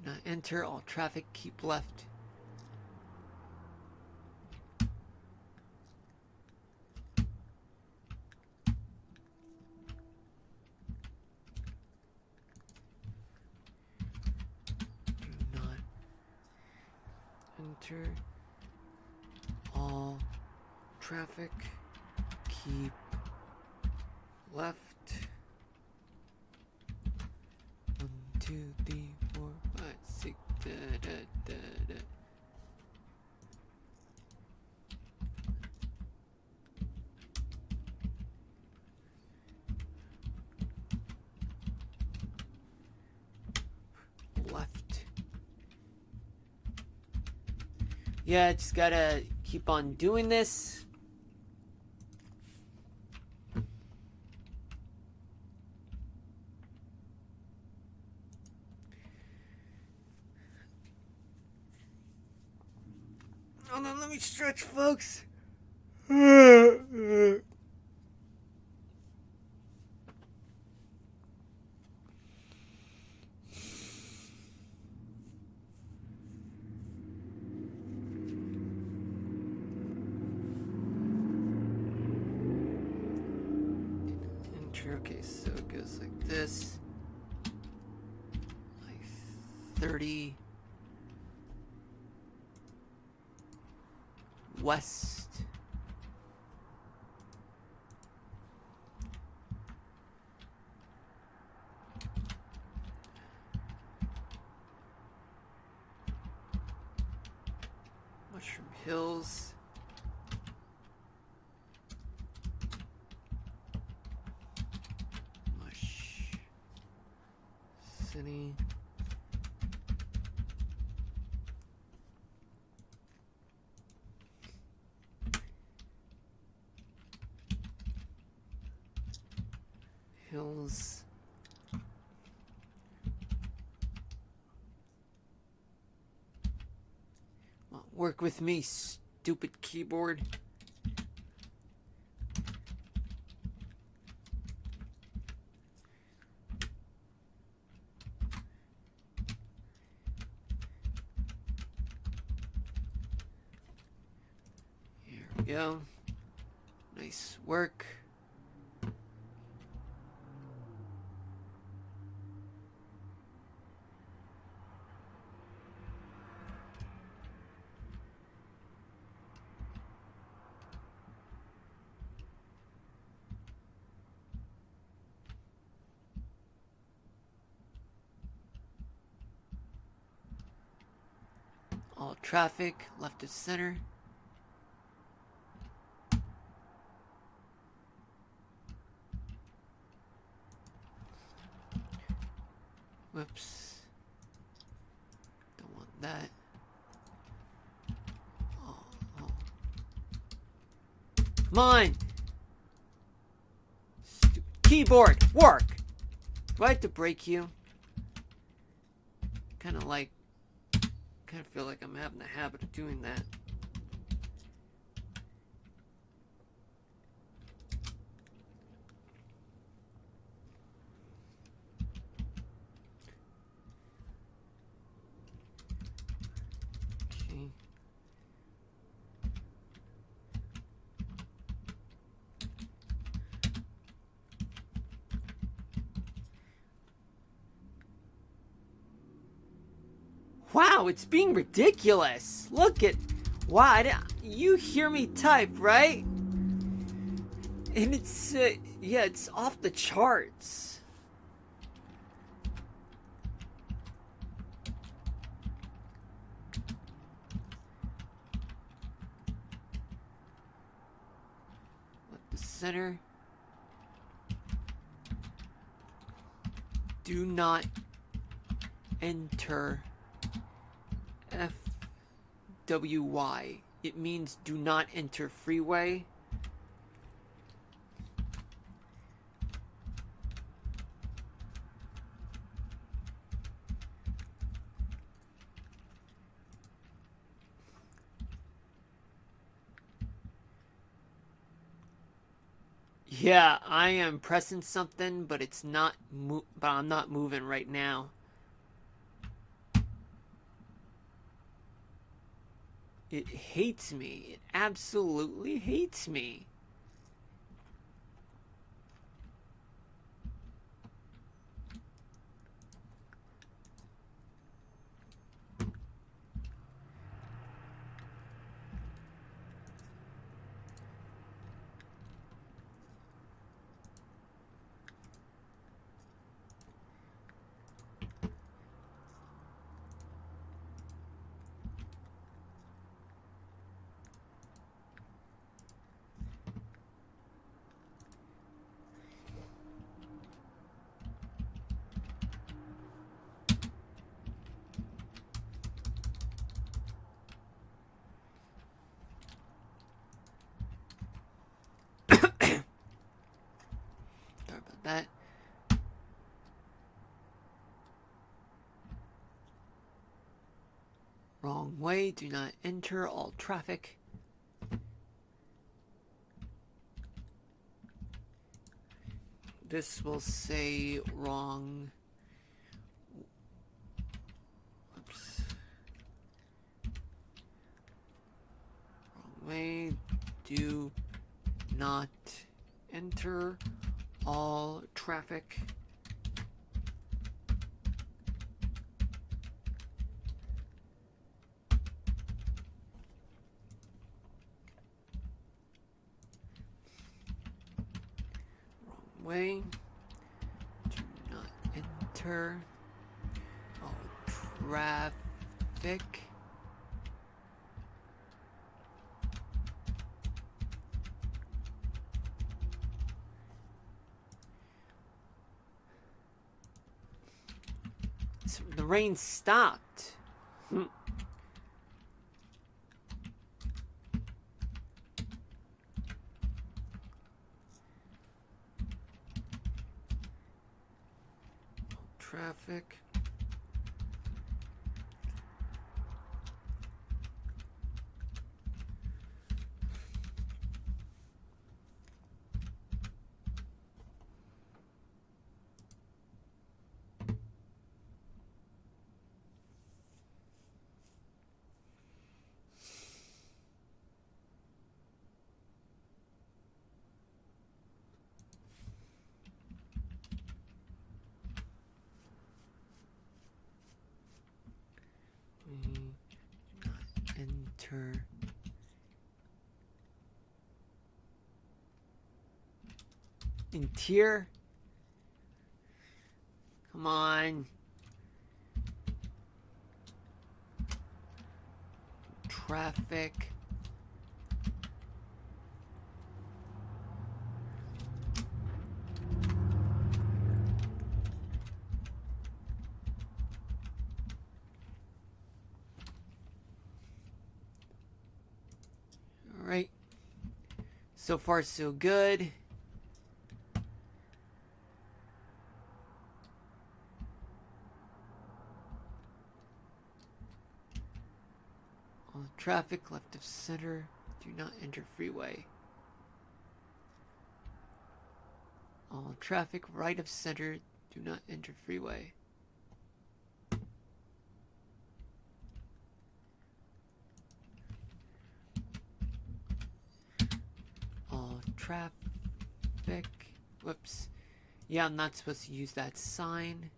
Do not enter, all traffic keep left. Do not enter, all traffic keep left. 1, 2, 3, 4, 5, 6. Da, da, da, da. Left. Yeah, I just gotta keep on doing this. Hold on, let me stretch, folks. Okay, so it goes like this. Like 30 west. Mushroom Hills. Mush City. Hills. Well, work with me, stupid keyboard. Here we go. Nice work. All traffic, left of center. Whoops. Don't want that. Oh. Come on! Stupid keyboard, work! Do I have to break you? Kind of feel like I'm having the habit of doing that. Okay. Wow, it's being ridiculous. Look at... Wow, you hear me type, right? And it's... yeah, it's off the charts. Left the center. Do not enter FWY. It means do not enter freeway. Yeah, I am pressing something, but it's not but I'm not moving right now. It hates me. It absolutely hates me. Wrong way. Do not enter all traffic. This will say wrong. Oops. Wrong way. Do not enter all traffic. Wrong way. Do not enter all traffic. The rain stopped. Traffic. Enter interior. Come on. Traffic. Alright. So far, so good. All traffic left of center. Do not enter freeway. All traffic right of center. Do not enter freeway. All traffic. Whoops. Yeah, I'm not supposed to use that sign.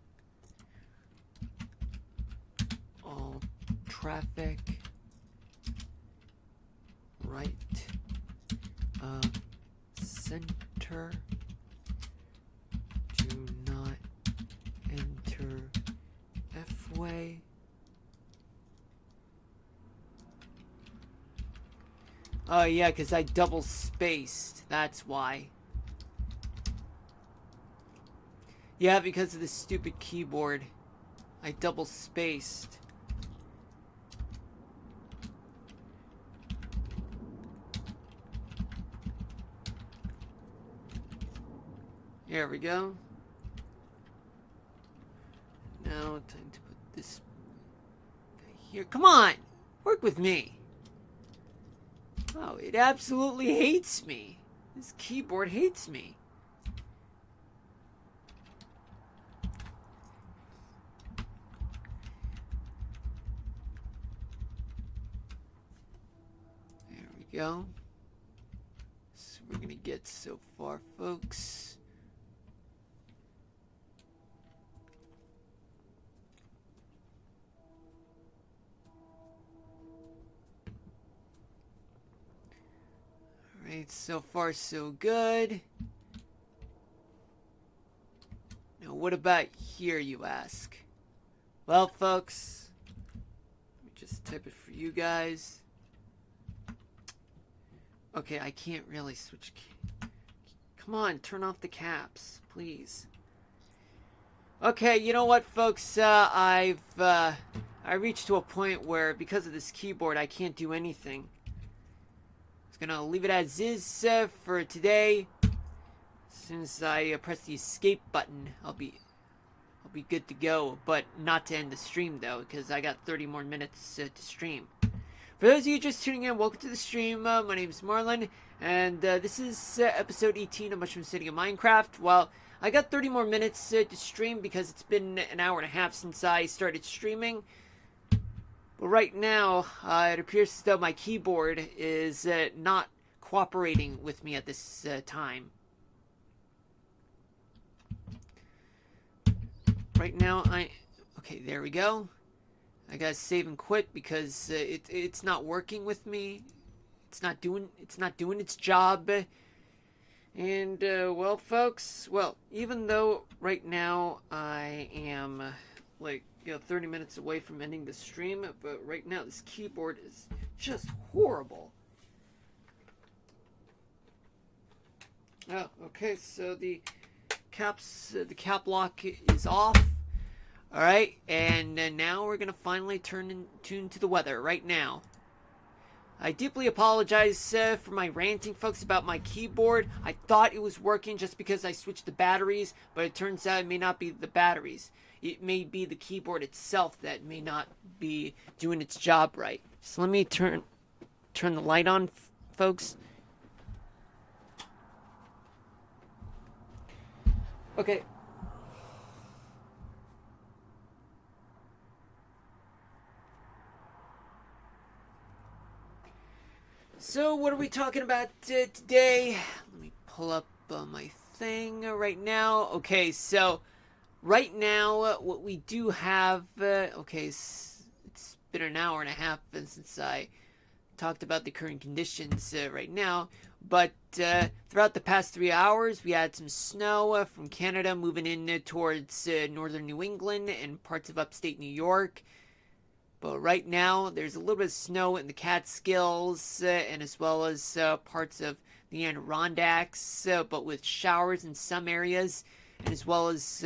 All traffic right of center. Do not enter F-way. Oh yeah, because I double spaced. That's why. Yeah, because of this stupid keyboard. I double spaced. There we go. Now, time to put this here. Come on! Work with me. Oh, it absolutely hates me. This keyboard hates me. There we go. So we're gonna get so far, folks. Alright, so far so good. Now what about here, you ask? Well, folks, let me just type it for you guys. Okay, I can't really switch. Come on, turn off the caps, please. Okay, you know what, folks? I reached to a point where, because of this keyboard, I can't do anything. I'm gonna leave it as is for today. As soon as I press the escape button, I'll be I'll be good to go, but not to end the stream though, because I got 30 more minutes to stream. For those of you just tuning in, welcome to the stream. My name is Marlon, and this is episode 18 of Mushroom City of Minecraft. Well, I got 30 more minutes to stream because it's been an hour and a half since I started streaming. But right now, it appears as though my keyboard is not cooperating with me at this time. Right now, okay, there we go. I gotta save and quit because it's not working with me. It's not doing its job. And well, folks, well, even though right now I am like 30 minutes away from ending the stream, but right now this keyboard is just horrible. Oh, okay, so the cap lock is off. All right, and now we're gonna finally tune to the weather right now. I deeply apologize for my ranting, folks, about my keyboard. I thought it was working just because I switched the batteries, but it turns out it may not be the batteries. It may be the keyboard itself that may not be doing its job right. So let me turn the light on, folks. Okay. So what are we talking about today? Let me pull up my thing right now. Okay, so right now what we do have, okay, it's been an hour and a half since I talked about the current conditions right now, but throughout the past 3 hours we had some snow from Canada moving in towards northern New England and parts of upstate New York. But right now, there's a little bit of snow in the Catskills, and as well as parts of the Adirondacks, but with showers in some areas, and as well as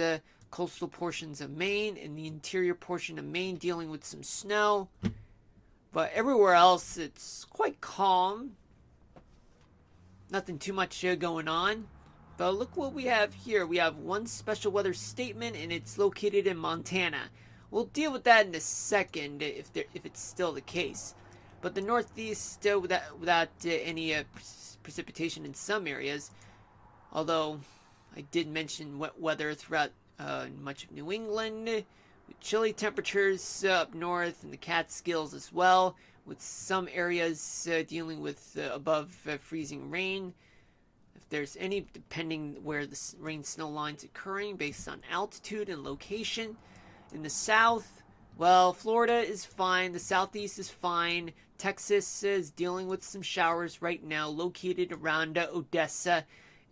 coastal portions of Maine, and the interior portion of Maine dealing with some snow. But everywhere else, it's quite calm. Nothing too much going on. But look what we have here. We have one special weather statement, and it's located in Montana. We'll deal with that in a second if it's still the case. But the Northeast, without any precipitation in some areas, although I did mention wet weather throughout much of New England, with chilly temperatures up north and the Catskills as well, with some areas dealing with above freezing rain. If there's any, depending where the rain-snow line's occurring based on altitude and location. In the south, well, Florida is fine. The southeast is fine. Texas is dealing with some showers right now, located around Odessa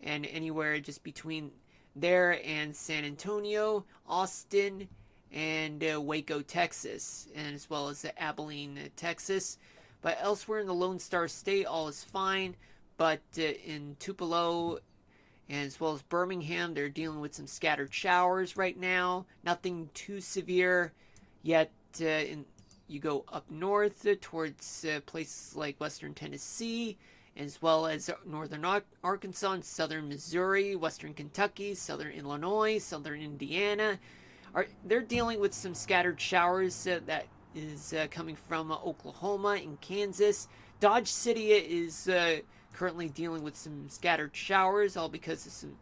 and anywhere just between there and San Antonio, Austin, and Waco, Texas, and as well as Abilene, Texas. But elsewhere in the Lone Star State, all is fine. But in Tupelo, and as well as Birmingham, they're dealing with some scattered showers right now. Nothing too severe yet. You go up north towards places like western Tennessee, as well as northern Arkansas and southern Missouri, western Kentucky, southern Illinois, southern Indiana. They're dealing with some scattered showers that is coming from Oklahoma and Kansas. Dodge City is currently dealing with some scattered showers, all because of some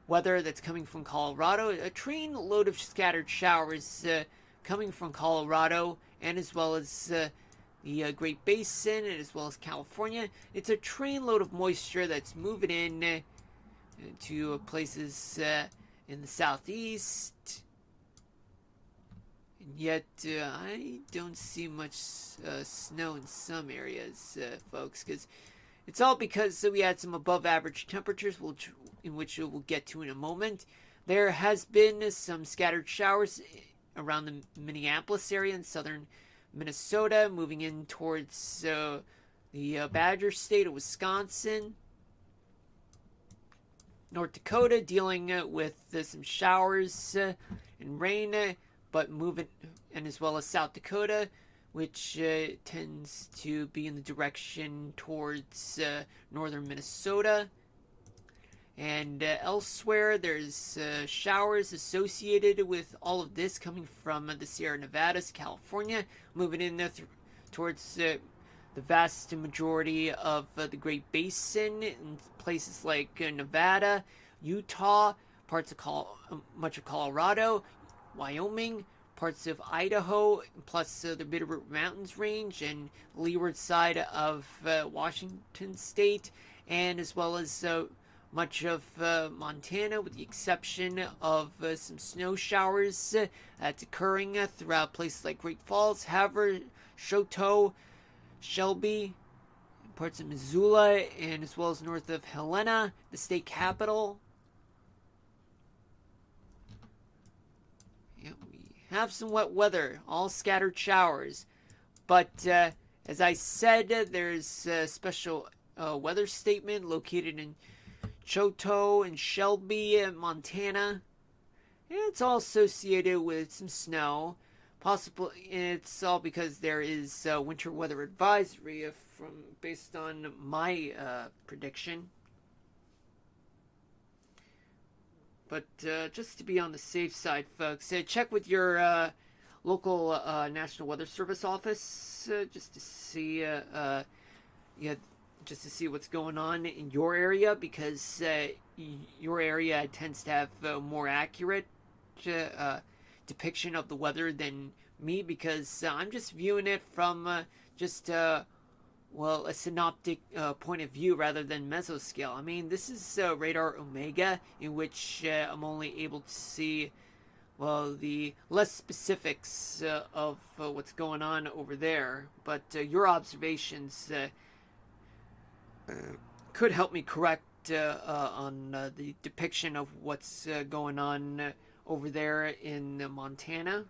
weather that's coming from Colorado. A train load of scattered showers coming from Colorado, and as well as the Great Basin, and as well as California. It's a train load of moisture that's moving in to places in the southeast. And yet, I don't see much snow in some areas, folks, because it's all because we had some above average temperatures, in which we'll get to in a moment. There has been some scattered showers around the Minneapolis area in southern Minnesota, moving in towards the Badger State of Wisconsin. North Dakota dealing with some showers and rain, but moving, and as well as South Dakota, which tends to be in the direction towards northern Minnesota. And elsewhere, there's showers associated with all of this coming from the Sierra Nevadas, California, moving in towards the vast majority of the Great Basin in places like Nevada, Utah, much of Colorado, Wyoming, parts of Idaho, plus the Bitterroot Mountains range and leeward side of Washington State, and as well as much of Montana, with the exception of some snow showers that's occurring throughout places like Great Falls, Havre, Choteau, Shelby, parts of Missoula, and as well as north of Helena, the state capital. Yeah, we have some wet weather, all scattered showers. But as I said, there's a special weather statement located in Choteau and Shelby, Montana. It's all associated with some snow. Possible, it's all because there is a winter weather advisory based on my prediction. But just to be on the safe side, folks, check with your local National Weather Service office just to see just to see what's going on in your area, because your area tends to have a more accurate depiction of the weather than me, because I'm just viewing it from a synoptic point of view rather than mesoscale. I mean, this is radar Omega, in which I'm only able to see, the less specifics of what's going on over there. But your observations could help me correct on the depiction of what's going on over there in Montana.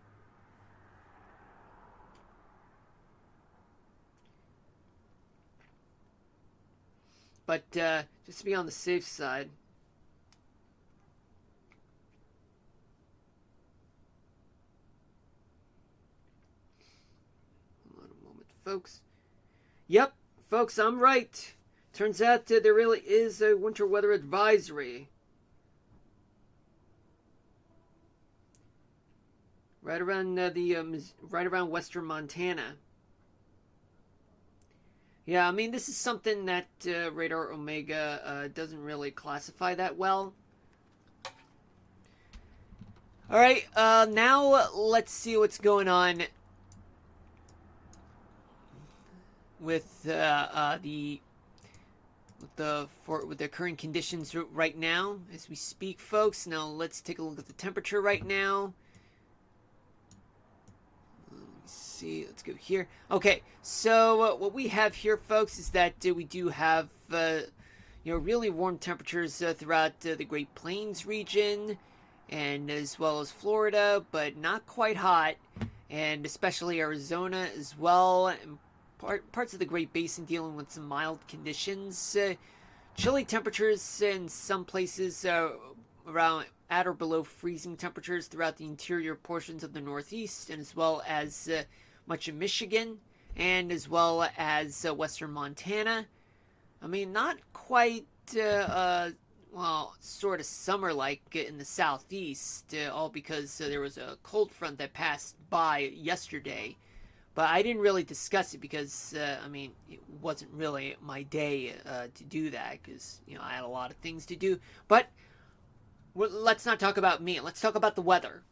But just to be on the safe side, hold on a moment, folks. Yep, folks, I'm right. Turns out there really is a winter weather advisory. Right around right around western Montana. Yeah, I mean, this is something that Radar Omega doesn't really classify that well. Alright, now let's see what's going on with the current conditions right now as we speak, folks. Now let's take a look at the temperature right now. See, let's go here. Okay, so what we have here, folks, is that we do have really warm temperatures throughout the Great Plains region, and as well as Florida, but not quite hot, and especially Arizona as well, and parts of the Great Basin dealing with some mild conditions. Chilly temperatures in some places around at or below freezing temperatures throughout the interior portions of the Northeast, and as well as much of Michigan, and as well as western Montana. I mean, not quite, sort of summer-like in the southeast, all because there was a cold front that passed by yesterday. But I didn't really discuss it because, it wasn't really my day to do that, because, I had a lot of things to do. But let's not talk about me. Let's talk about the weather.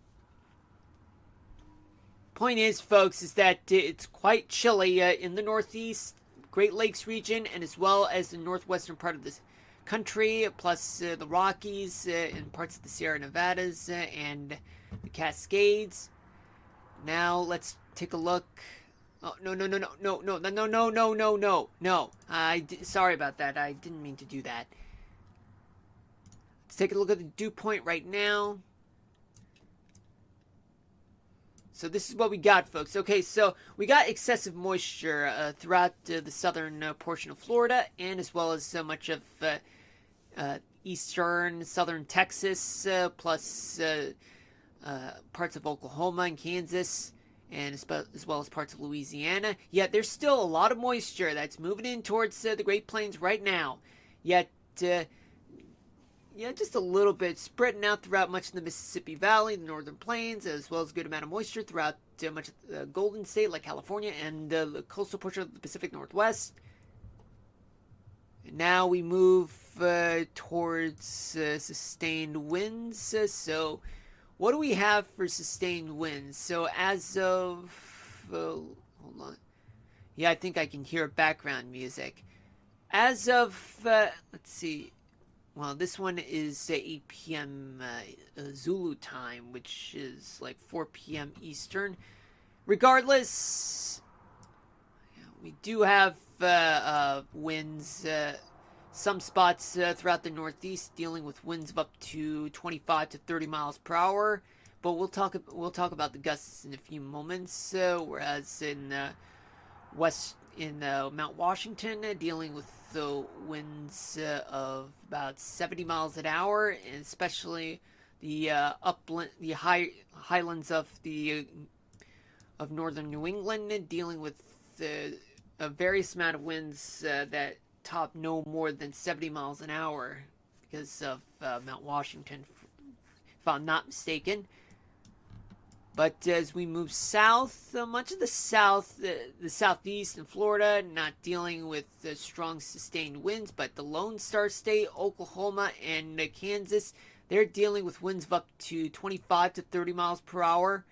Point is, folks, is that it's quite chilly in the Northeast, Great Lakes region, and as well as the northwestern part of the country, plus the Rockies and parts of the Sierra Nevadas and the Cascades. Now let's take a look. Oh, no. Sorry about that. I didn't mean to do that. Let's take a look at the dew point right now. So this is what we got, folks. Okay, so we got excessive moisture throughout the southern portion of Florida, and as well as much of eastern, southern Texas, plus parts of Oklahoma and Kansas, and as well as parts of Louisiana. Yet there's still a lot of moisture that's moving in towards the Great Plains right now. Yet Yeah, just a little bit, spreading out throughout much of the Mississippi Valley, the northern plains, as well as a good amount of moisture throughout much of the Golden State, like California, and the coastal portion of the Pacific Northwest. And now we move towards sustained winds. So, what do we have for sustained winds? So, as of. Hold on. Yeah, I think I can hear background music. As of. Let's see. Well, this one is 8 p.m. Zulu time, which is like 4 p.m. Eastern. Regardless, we do have winds. Some spots throughout the Northeast dealing with winds of up to 25 to 30 miles per hour. But we'll talk about the gusts in a few moments. Whereas in Mount Washington, dealing with the winds of about 70 miles an hour, and especially the highlands of northern New England, dealing with a various amount of winds that top no more than 70 miles an hour because of Mount Washington, if I'm not mistaken. But as we move south, much of the southeast and Florida, not dealing with strong sustained winds, but the Lone Star State, Oklahoma, and Kansas, they're dealing with winds of up to 25 to 30 miles per hour.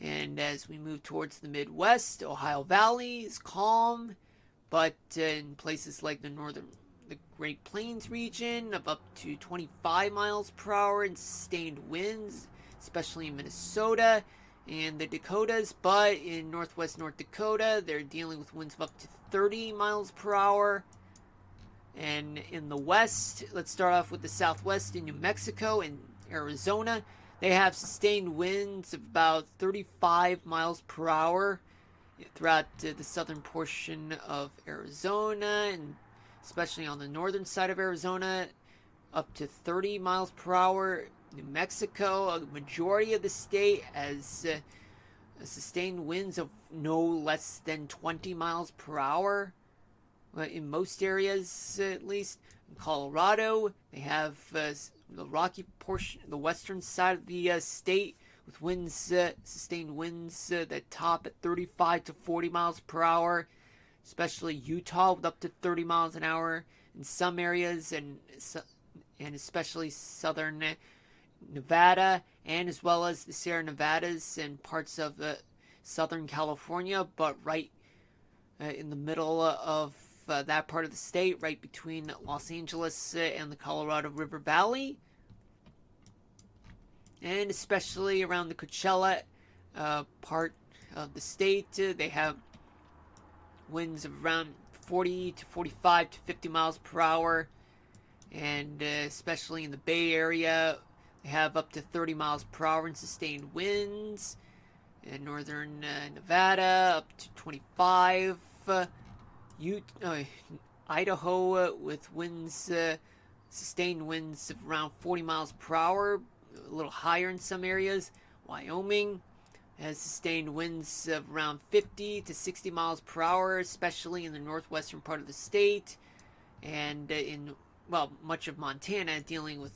And as we move towards the Midwest, Ohio Valley is calm, but in places like the Great Plains region of up to 25 miles per hour and sustained winds, especially in Minnesota and the Dakotas. But in northwest North Dakota, they're dealing with winds of up to 30 miles per hour. And in the west, let's start off with the southwest in New Mexico and Arizona. They have sustained winds of about 35 miles per hour throughout the southern portion of Arizona, and especially on the northern side of Arizona, up to 30 miles per hour. New Mexico, a majority of the state has sustained winds of no less than 20 miles per hour. In most areas, at least. In Colorado, they have the rocky portion, the western side of the state, with sustained winds that top at 35 to 40 miles per hour. Especially Utah with up to 30 miles an hour in some areas, and especially southern Nevada, and as well as the Sierra Nevadas and parts of southern California, but right in the middle of that part of the state, right between Los Angeles and the Colorado River Valley, and especially around the Coachella part of the state, they have winds of around 40 to 45 to 50 miles per hour, and especially in the Bay Area, they have up to 30 miles per hour in sustained winds. In northern Nevada, up to 25. Idaho with winds, sustained winds of around 40 miles per hour, a little higher in some areas. Wyoming has sustained winds of around 50 to 60 miles per hour, especially in the northwestern part of the state, and much of Montana, dealing with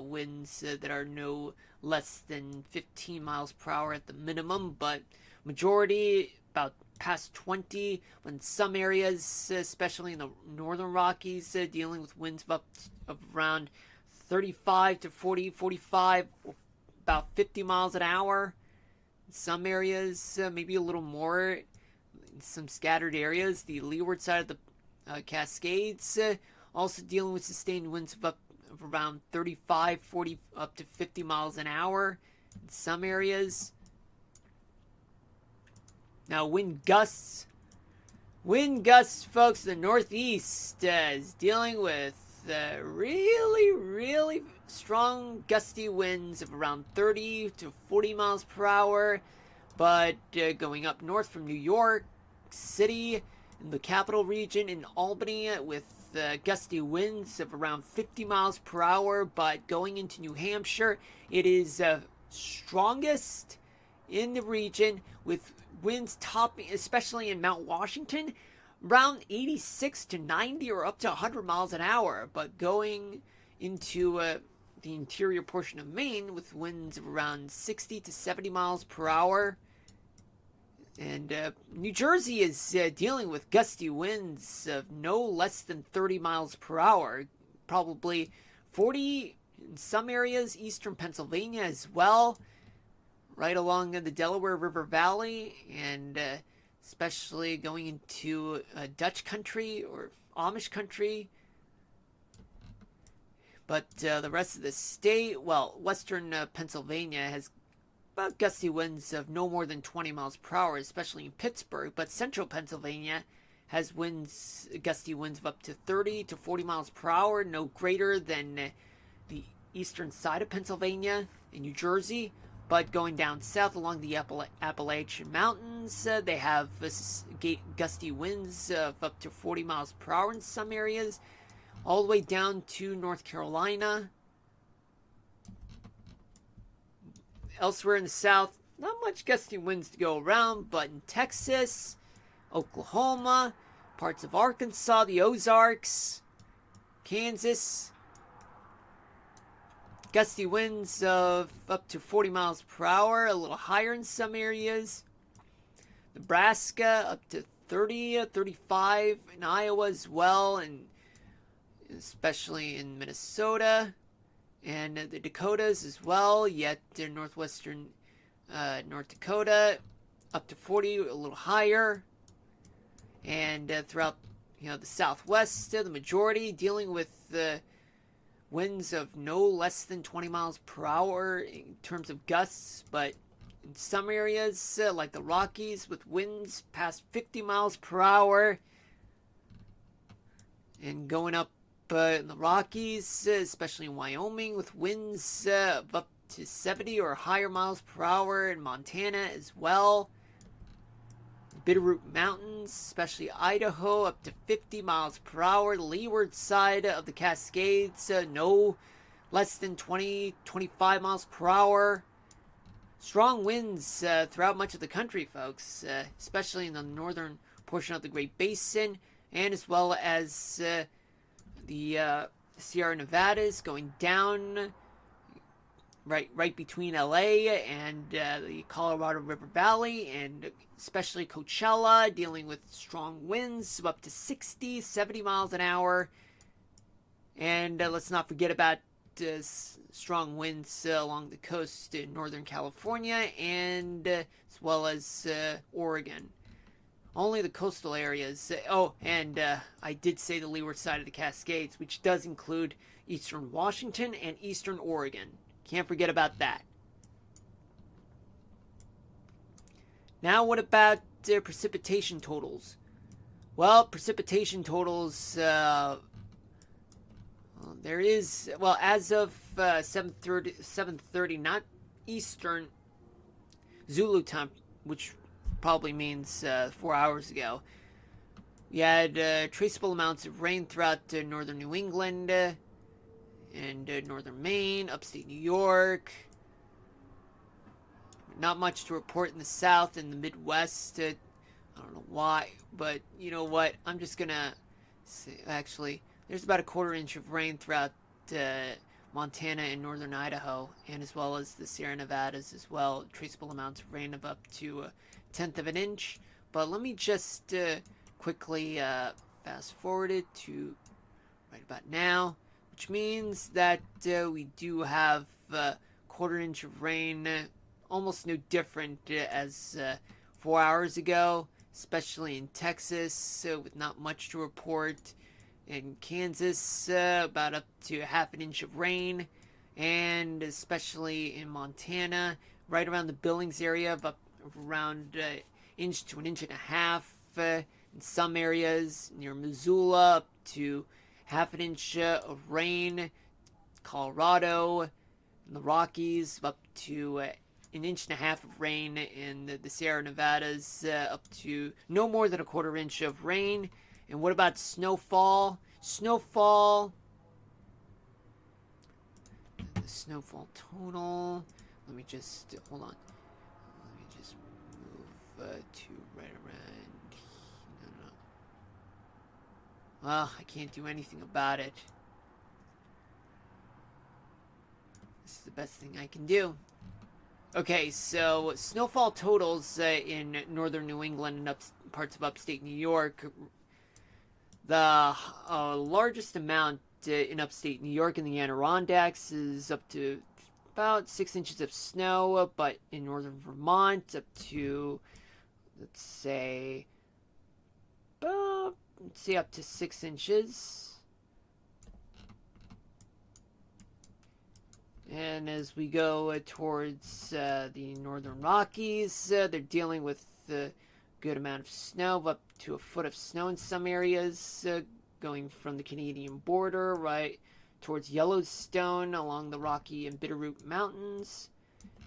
winds that are no less than 15 miles per hour at the minimum, but majority about past 20, when some areas, especially in the northern Rockies, dealing with winds of around 35 to 40, 45, about 50 miles an hour. In some areas, maybe a little more. In some scattered areas, the leeward side of the Cascades, also dealing with sustained winds of around 35, 40, up to 50 miles an hour in some areas. Now, wind gusts, folks. The Northeast is dealing with really, really strong gusty winds of around 30 to 40 miles per hour. But going up north from New York City, in the capital region, in Albany, with gusty winds of around 50 miles per hour. But going into New Hampshire, it is strongest in the region, with winds topping, especially in Mount Washington, around 86 to 90 or up to 100 miles an hour, but going into the interior portion of Maine with winds of around 60 to 70 miles per hour. And New Jersey is dealing with gusty winds of no less than 30 miles per hour, probably 40 in some areas, eastern Pennsylvania as well, right along the Delaware River Valley, and especially going into Dutch country or Amish country. But the rest of the state, well, western Pennsylvania has about gusty winds of no more than 20 miles per hour, especially in Pittsburgh. But central Pennsylvania has gusty winds of up to 30 to 40 miles per hour, no greater than the eastern side of Pennsylvania and New Jersey. But going down south along the Appalachian Mountains, they have gusty winds of up to 40 miles per hour in some areas, all the way down to North Carolina. Elsewhere in the south, not much gusty winds to go around, but in Texas, Oklahoma, parts of Arkansas, the Ozarks, Kansas, gusty winds of up to 40 miles per hour, a little higher in some areas. Nebraska up to 30, 35 in Iowa as well, and especially in Minnesota and the Dakotas as well, yet in northwestern North Dakota up to 40, a little higher. And throughout the Southwest, the majority dealing with winds of no less than 20 miles per hour in terms of gusts, but in some areas like the Rockies with winds past 50 miles per hour, and going up in the Rockies, especially in Wyoming, with winds of up to 70 or higher miles per hour, in Montana as well. Bitterroot Mountains, especially Idaho, up to 50 miles per hour. The leeward side of the Cascades, no less than 20-25 miles per hour. Strong winds throughout much of the country, folks, especially in the northern portion of the Great Basin, and as well as the Sierra Nevadas going down right between LA and the Colorado River Valley, and especially Coachella, dealing with strong winds of up to 60, 70 miles an hour. And let's not forget about strong winds along the coast in Northern California, and as well as Oregon. Only the coastal areas. Oh, and I did say the leeward side of the Cascades, which does include eastern Washington and eastern Oregon. Can't forget about that. Now, what about precipitation totals? Well, precipitation totals, there is, well, as of 7:30, not Eastern Zulu time, which probably means 4 hours ago, we had traceable amounts of rain throughout northern New England and northern Maine, upstate New York. Not much to report in the South and the Midwest. I don't know why, but you know what? I'm just gonna say, actually, there's about a quarter inch of rain throughout Montana and northern Idaho, and as well as the Sierra Nevadas as well. Traceable amounts of rain of up to a tenth of an inch. But let me just quickly fast forward it to right about now, which means that we do have a quarter inch of rain, almost no different as 4 hours ago, especially in Texas, with not much to report. In Kansas, about up to half an inch of rain, and especially in Montana, right around the Billings area, of up around inch to an inch and a half. In some areas near Missoula, up to half an inch of rain. Colorado, in the Rockies, up to an inch and a half of rain. In the Sierra Nevadas, up to no more than a quarter inch of rain. And what about snowfall? Snowfall. The snowfall total. Let me just hold on. Let me just move to right around. No. Well, I can't do anything about it. This is the best thing I can do. Okay, so snowfall totals in northern New England and parts of upstate New York. The largest amount in upstate New York in the Adirondacks is up to about 6 inches of snow, but in northern Vermont, up to, let's say, up to 6 inches. And as we go towards the Northern Rockies, they're dealing with a good amount of snow, up to a foot of snow in some areas, going from the Canadian border right towards Yellowstone along the Rocky and Bitterroot Mountains.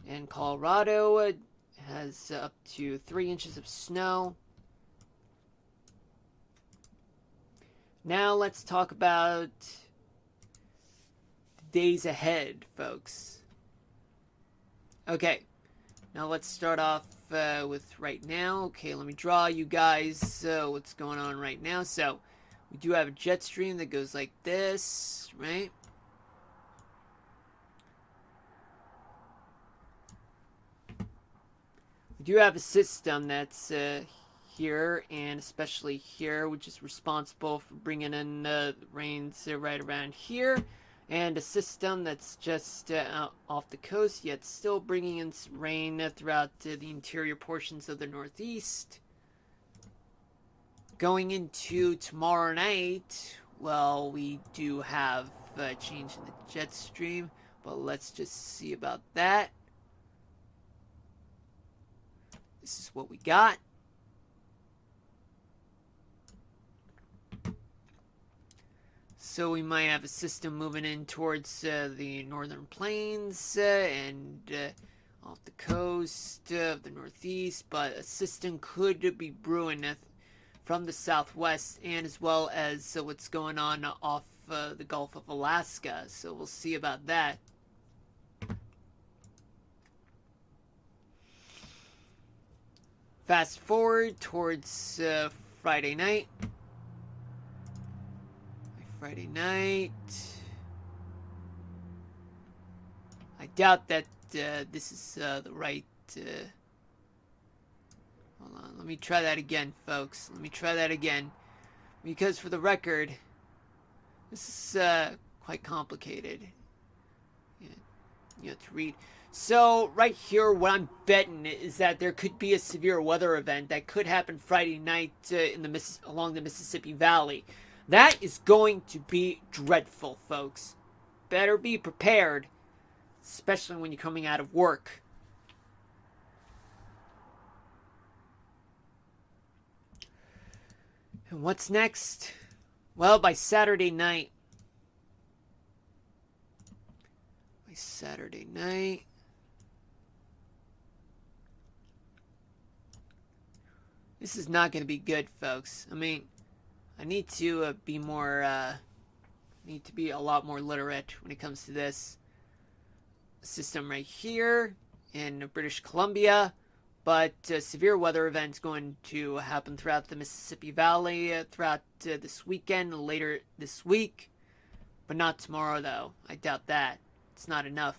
And Colorado has up to 3 inches of snow. Now let's talk about days ahead, folks. Okay, now let's start off with right now. Okay, let me draw you guys what's going on right now. So, we do have a jet stream that goes like this, right? We do have a system that's here, and especially here, which is responsible for bringing in the rains right around here. And a system that's just off the coast, yet still bringing in some rain throughout the interior portions of the Northeast. Going into tomorrow night, well, we do have a change in the jet stream, but let's just see about that. This is what we got. So we might have a system moving in towards the northern plains and off the coast of the Northeast, but a system could be brewing from the southwest, and as well as what's going on off the Gulf of Alaska. So we'll see about that. Fast forward towards Friday night. Friday night. I doubt that this is the right... hold on, let me try that again, folks. Let me try that again. Because for the record, this is quite complicated. Yeah, you have to read. So, right here, what I'm betting is that there could be a severe weather event that could happen Friday night along the Mississippi Valley. That is going to be dreadful, folks. Better be prepared, especially when you're coming out of work. And what's next? Well, by Saturday night. This is not going to be good, folks. I mean, I need to be a lot more literate when it comes to this system right here in British Columbia. But severe weather events going to happen throughout the Mississippi Valley throughout this weekend, later this week. But not tomorrow, though. I doubt that. It's not enough.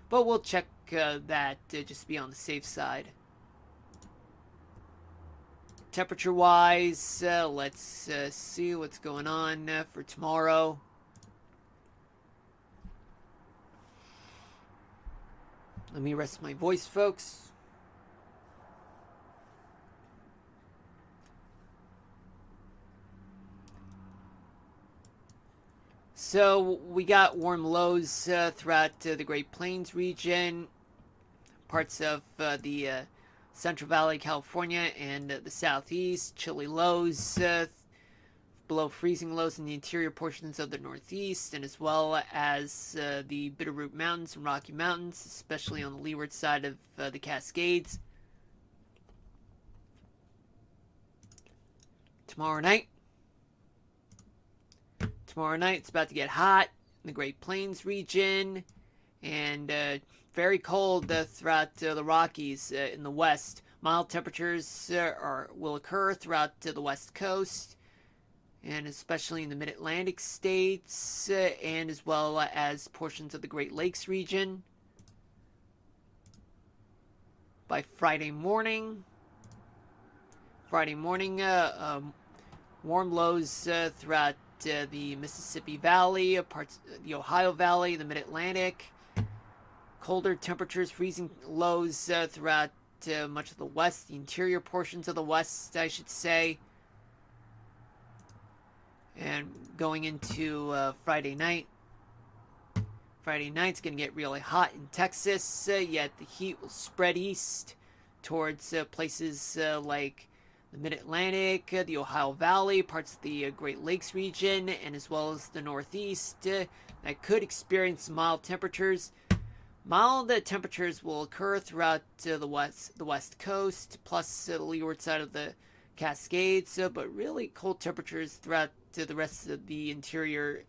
But we'll check that just to be on the safe side. Temperature-wise, let's see what's going on for tomorrow. Let me rest my voice, folks. So we got warm lows throughout the Great Plains region, parts of the Central Valley, California, and the Southeast. Chilly lows, below freezing lows in the interior portions of the Northeast, and as well as the Bitterroot Mountains and Rocky Mountains, especially on the leeward side of the Cascades. Tomorrow night, it's about to get hot in the Great Plains region, and very cold throughout the Rockies in the west. Mild temperatures will occur throughout the west coast. and especially in the mid-Atlantic states, and as well as portions of the Great Lakes region. By Friday morning, warm lows throughout the Mississippi Valley, parts the Ohio Valley, the Mid-Atlantic. Colder temperatures, freezing lows throughout much of the west, the interior portions of the west, I should say. And going into Friday night. Friday night's going to get really hot in Texas, yet the heat will spread east towards places like the Mid-Atlantic, the Ohio Valley, parts of the Great Lakes region, and as well as the Northeast that could experience mild temperatures. Mild temperatures will occur throughout the west coast, plus the leeward side of the Cascades, but really cold temperatures throughout the rest of the interior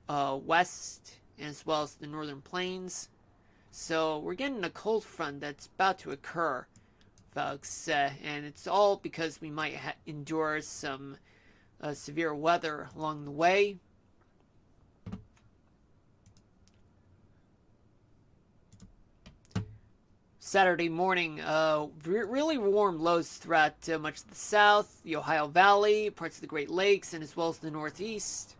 west, as well as the northern plains. So we're getting a cold front that's about to occur, folks, and it's all because we might endure some severe weather along the way. Saturday morning, really warm lows throughout much of the south, the Ohio Valley, parts of the Great Lakes, and as well as the Northeast.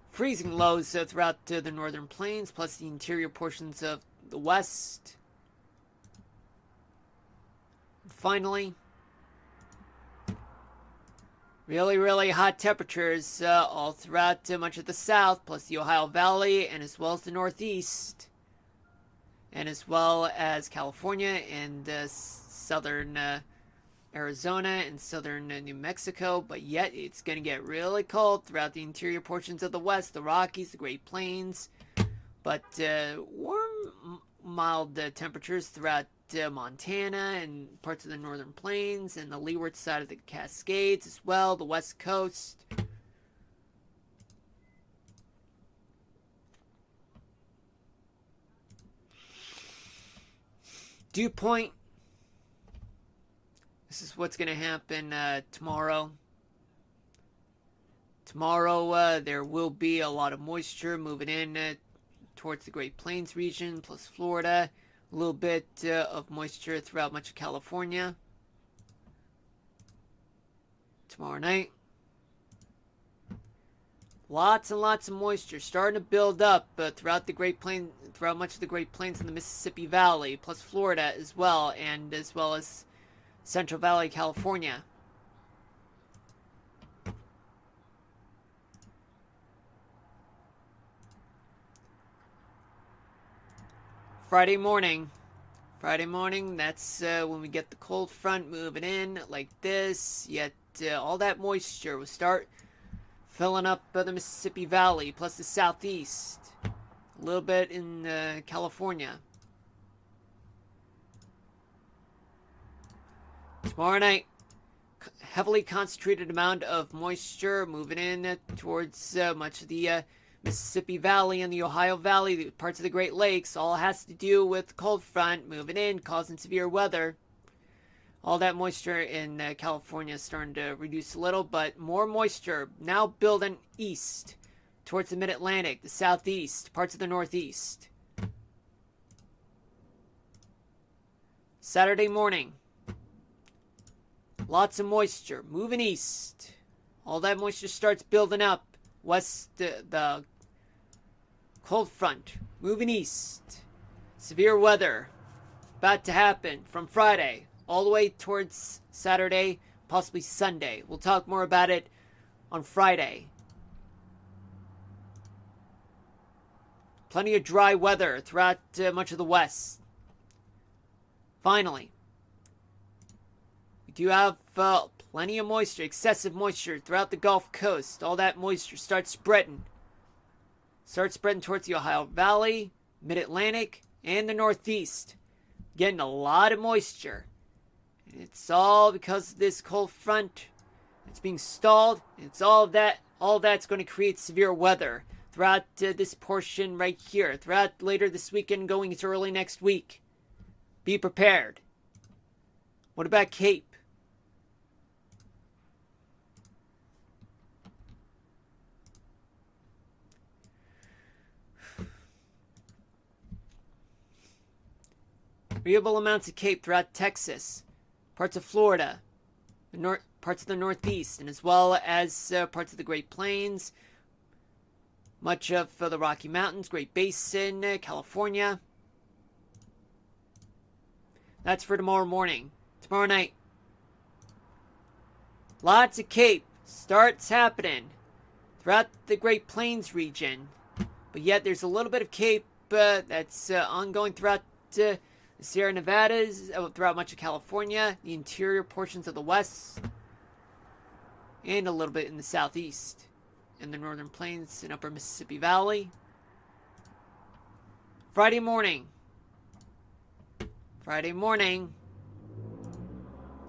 Freezing lows throughout the northern plains, plus the interior portions of the west. Finally, really hot temperatures all throughout much of the south, plus the Ohio Valley, and as well as the Northeast, and as well as California and southern Arizona and southern New Mexico. But yet it's going to get really cold throughout the interior portions of the west, the Rockies, the Great Plains, but warm, mild temperatures throughout Montana and parts of the northern plains and the leeward side of the Cascades as well, the west coast. Dew point. This is what's going to happen tomorrow. Tomorrow there will be a lot of moisture moving in towards the Great Plains region, plus Florida. A little bit of moisture throughout much of California. Tomorrow night, lots and lots of moisture starting to build up throughout the Great Plains, throughout much of the Great Plains in the Mississippi Valley, plus Florida as well, and as well as Central Valley, California. Friday morning, that's when we get the cold front moving in like this, yet all that moisture will start filling up the Mississippi Valley, plus the southeast, a little bit in California. Tomorrow night, heavily concentrated amount of moisture moving in towards much of the Mississippi Valley and the Ohio Valley, parts of the Great Lakes. All has to do with cold front moving in, causing severe weather. All that moisture in California is starting to reduce a little, but more moisture now building east towards the Mid-Atlantic, the southeast, parts of the Northeast. Saturday morning, lots of moisture moving east. All that moisture starts building up west, the cold front moving east. Severe weather about to happen from Friday all the way towards Saturday, possibly Sunday. We'll talk more about it on Friday. Plenty of dry weather throughout much of the west. Finally, we do have plenty of moisture, excessive moisture throughout the Gulf Coast. All that moisture starts spreading towards the Ohio Valley, Mid-Atlantic, and the Northeast. Getting a lot of moisture. And it's all because of this cold front. It's being stalled. And it's all that's going to create severe weather throughout this portion right here. Throughout later this weekend, going into early next week. Be prepared. What about Cape? Variable amounts of CAPE throughout Texas, parts of Florida, parts of the Northeast, and as well as parts of the Great Plains, much of the Rocky Mountains, Great Basin, California. That's for tomorrow morning. Tomorrow night, lots of CAPE starts happening throughout the Great Plains region, but yet there's a little bit of CAPE that's ongoing throughout the Sierra Nevadas, throughout much of California, the interior portions of the West, and a little bit in the Southeast, in the Northern Plains and Upper Mississippi Valley. Friday morning,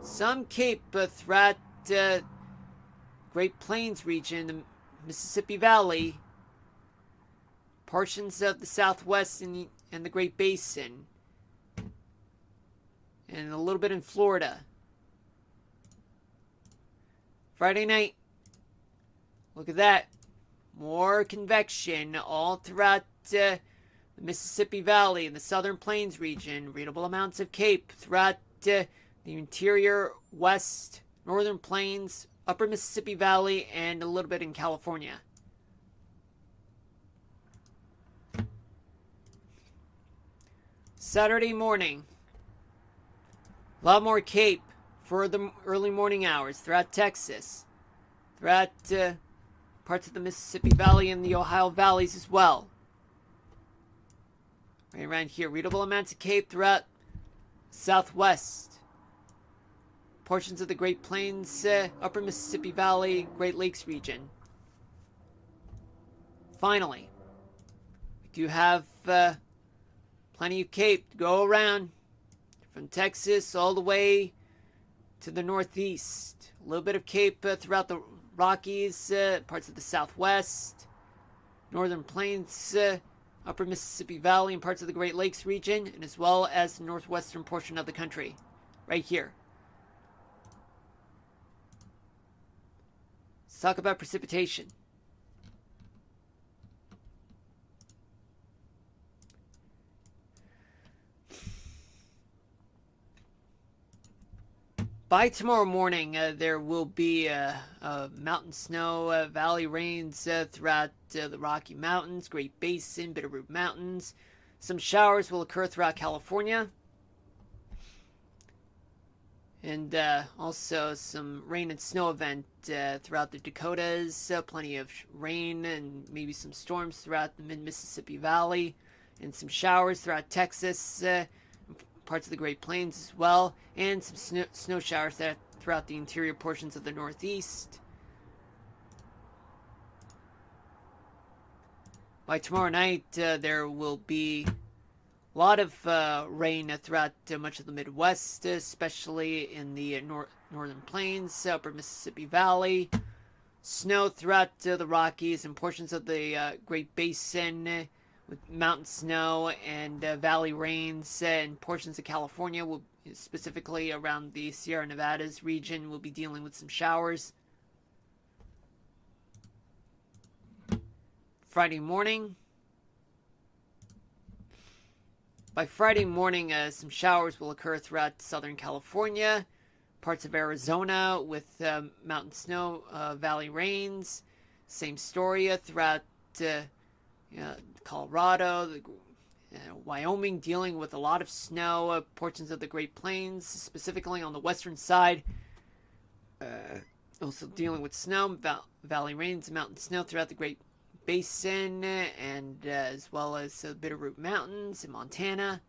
some CAPE throughout Great Plains region, the Mississippi Valley, portions of the Southwest and the Great Basin, and a little bit in Florida. Friday night, look at that. More convection all throughout the Mississippi Valley and the Southern Plains region. Readable amounts of CAPE throughout the interior West, Northern Plains, Upper Mississippi Valley, and a little bit in California. Saturday morning, a lot more CAPE for the early morning hours throughout Texas, throughout parts of the Mississippi Valley and the Ohio valleys as well. Right around here, readable amounts of CAPE throughout Southwest, portions of the Great Plains, Upper Mississippi Valley, Great Lakes region. Finally, we do have plenty of CAPE to go around from Texas all the way to the Northeast. A little bit of CAPE throughout the Rockies, parts of the Southwest, Northern Plains, Upper Mississippi Valley, and parts of the Great Lakes region, and as well as the northwestern portion of the country, right here. Let's talk about precipitation. By tomorrow morning, there will be mountain snow, valley rains throughout the Rocky Mountains, Great Basin, Bitterroot Mountains. Some showers will occur throughout California. And also some rain and snow event throughout the Dakotas. Plenty of rain and maybe some storms throughout the mid-Mississippi Valley. And some showers throughout Texas, parts of the Great Plains as well, and some snow showers throughout the interior portions of the Northeast. By tomorrow night, there will be a lot of rain throughout much of the Midwest, especially in the Northern Plains, Upper Mississippi Valley. Snow throughout the Rockies and portions of the Great Basin, with mountain snow and valley rains, and portions of California, will specifically around the Sierra Nevadas region, will be dealing with some showers. Friday morning. By Friday morning, some showers will occur throughout Southern California, parts of Arizona with mountain snow, valley rains. Same story throughout Colorado, Wyoming, dealing with a lot of snow, portions of the Great Plains, specifically on the western side. Also dealing with snow, valley rains, mountain snow throughout the Great Basin, and as well as Bitterroot Mountains in Montana.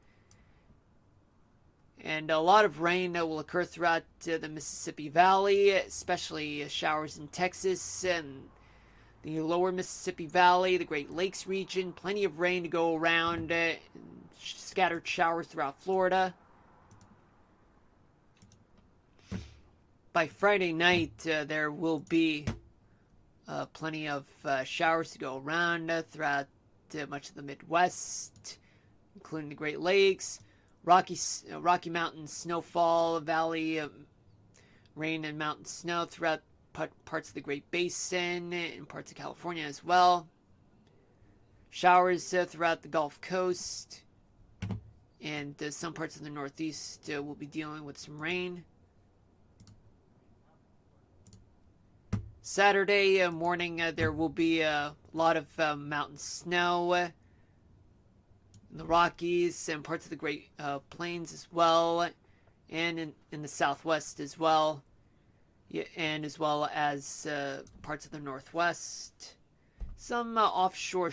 And a lot of rain will occur throughout the Mississippi Valley, especially showers in Texas and the lower Mississippi Valley, the Great Lakes region. Plenty of rain to go around, scattered showers throughout Florida. By Friday night, there will be plenty of showers to go around throughout much of the Midwest, including the Great Lakes, Rocky Mountain snowfall, valley rain and mountain snow throughout parts of the Great Basin and parts of California as well. Showers throughout the Gulf Coast and some parts of the Northeast will be dealing with some rain. Saturday morning, there will be a lot of mountain snow in the Rockies and parts of the Great Plains as well, and in the Southwest as well, and as well as parts of the Northwest. Some offshore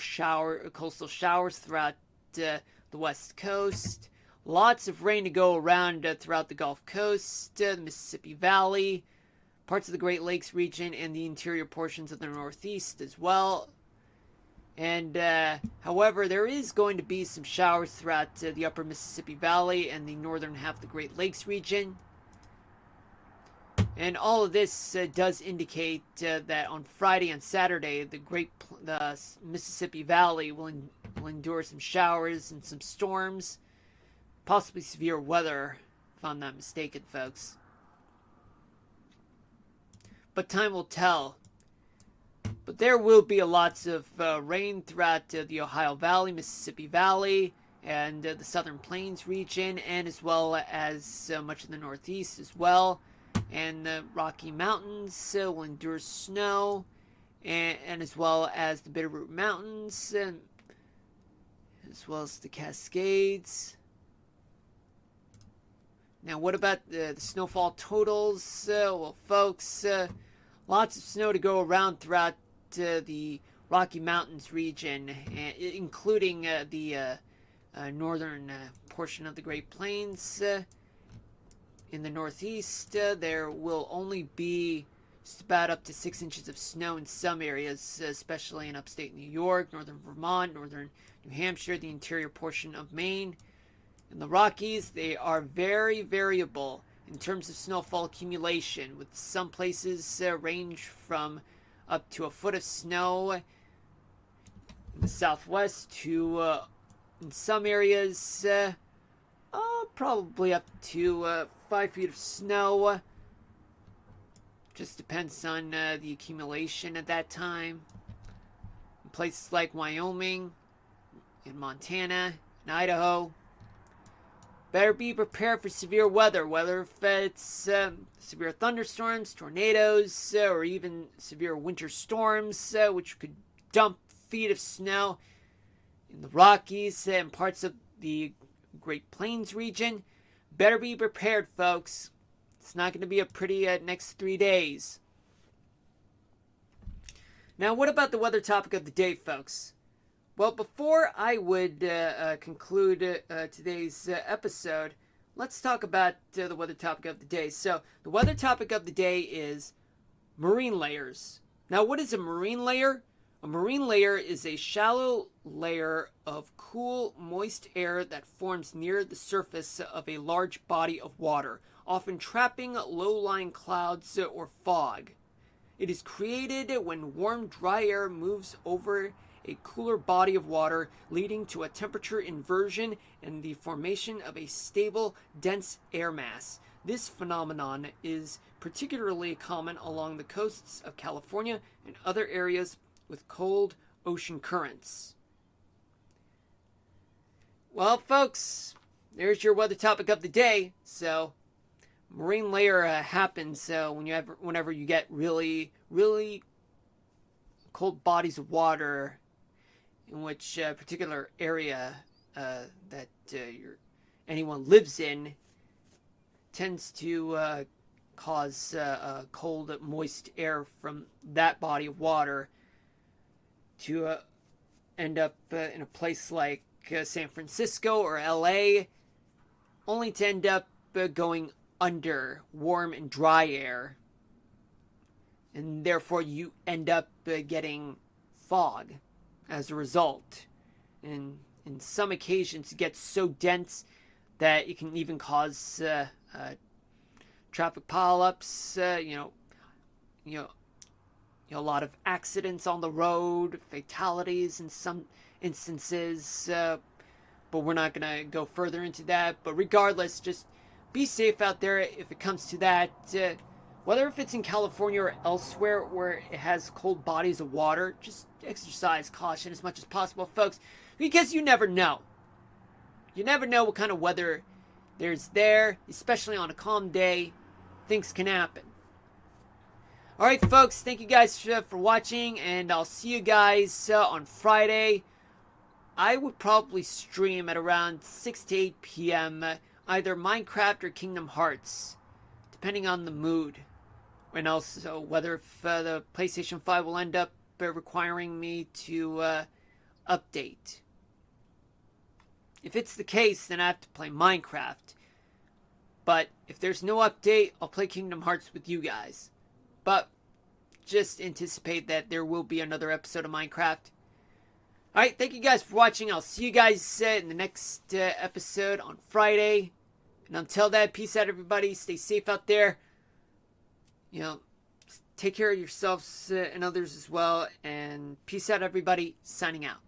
coastal showers throughout the West Coast. Lots of rain to go around throughout the Gulf Coast, the Mississippi Valley, parts of the Great Lakes region, and the interior portions of the Northeast as well. And, however, there is going to be some showers throughout the upper Mississippi Valley and the northern half of the Great Lakes region. And all of this does indicate that on Friday and Saturday, the Mississippi Valley will endure some showers and some storms, possibly severe weather, if I'm not mistaken, folks. But time will tell. But there will be lots of rain throughout the Ohio Valley, Mississippi Valley, and the Southern Plains region, and as well as much of the Northeast as well. And the Rocky Mountains will endure snow, and as well as the Bitterroot Mountains, and as well as the Cascades. Now, what about the snowfall totals? Well, folks, lots of snow to go around throughout the Rocky Mountains region, including the northern portion of the Great Plains. In the Northeast, there will only be just about up to 6 inches of snow in some areas, especially in upstate New York, northern Vermont, northern New Hampshire, the interior portion of Maine. In the Rockies, they are very variable in terms of snowfall accumulation, with some places range from up to a foot of snow in the Southwest to, in some areas, probably up to 5 feet of snow. Just depends on the accumulation at that time. In places like Wyoming, in Montana, and Idaho, better be prepared for severe weather, whether if it's severe thunderstorms, tornadoes, or even severe winter storms, which could dump feet of snow in the Rockies and parts of the Great Plains region. Better be prepared, folks. It's not going to be a pretty next 3 days. Now, what about the weather topic of the day, folks? Well, before I would conclude today's episode, let's talk about the weather topic of the day. So, the weather topic of the day is marine layers. Now, what is a marine layer? A marine layer is a shallow layer of cool, moist air that forms near the surface of a large body of water, often trapping low-lying clouds or fog. It is created when warm, dry air moves over a cooler body of water, leading to a temperature inversion and the formation of a stable, dense air mass. This phenomenon is particularly common along the coasts of California and other areas with cold ocean currents. Well, folks, there's your weather topic of the day. So, marine layer happens whenever you get really, really cold bodies of water in which particular area that anyone lives in tends to cause cold, moist air from that body of water to end up in a place like San Francisco or LA, only to end up going under warm and dry air. And therefore you end up getting fog as a result. And in some occasions it gets so dense that it can even cause traffic pileups, a lot of accidents on the road, fatalities in some instances, but we're not going to go further into that. But regardless, just be safe out there if it comes to that. Whether if it's in California or elsewhere where it has cold bodies of water, just exercise caution as much as possible, folks, because you never know. You never know what kind of weather there's there, especially on a calm day. Things can happen. Alright, folks, thank you guys for watching, and I'll see you guys on Friday. I would probably stream at around 6 to 8 p.m. Either Minecraft or Kingdom Hearts, depending on the mood. And also whether if the PlayStation 5 will end up requiring me to update. If it's the case, then I have to play Minecraft. But if there's no update, I'll play Kingdom Hearts with you guys. But just anticipate that there will be another episode of Minecraft. Alright, thank you guys for watching. I'll see you guys in the next episode on Friday. And until then, peace out, everybody. Stay safe out there. You know, take care of yourselves and others as well. And peace out, everybody. Signing out.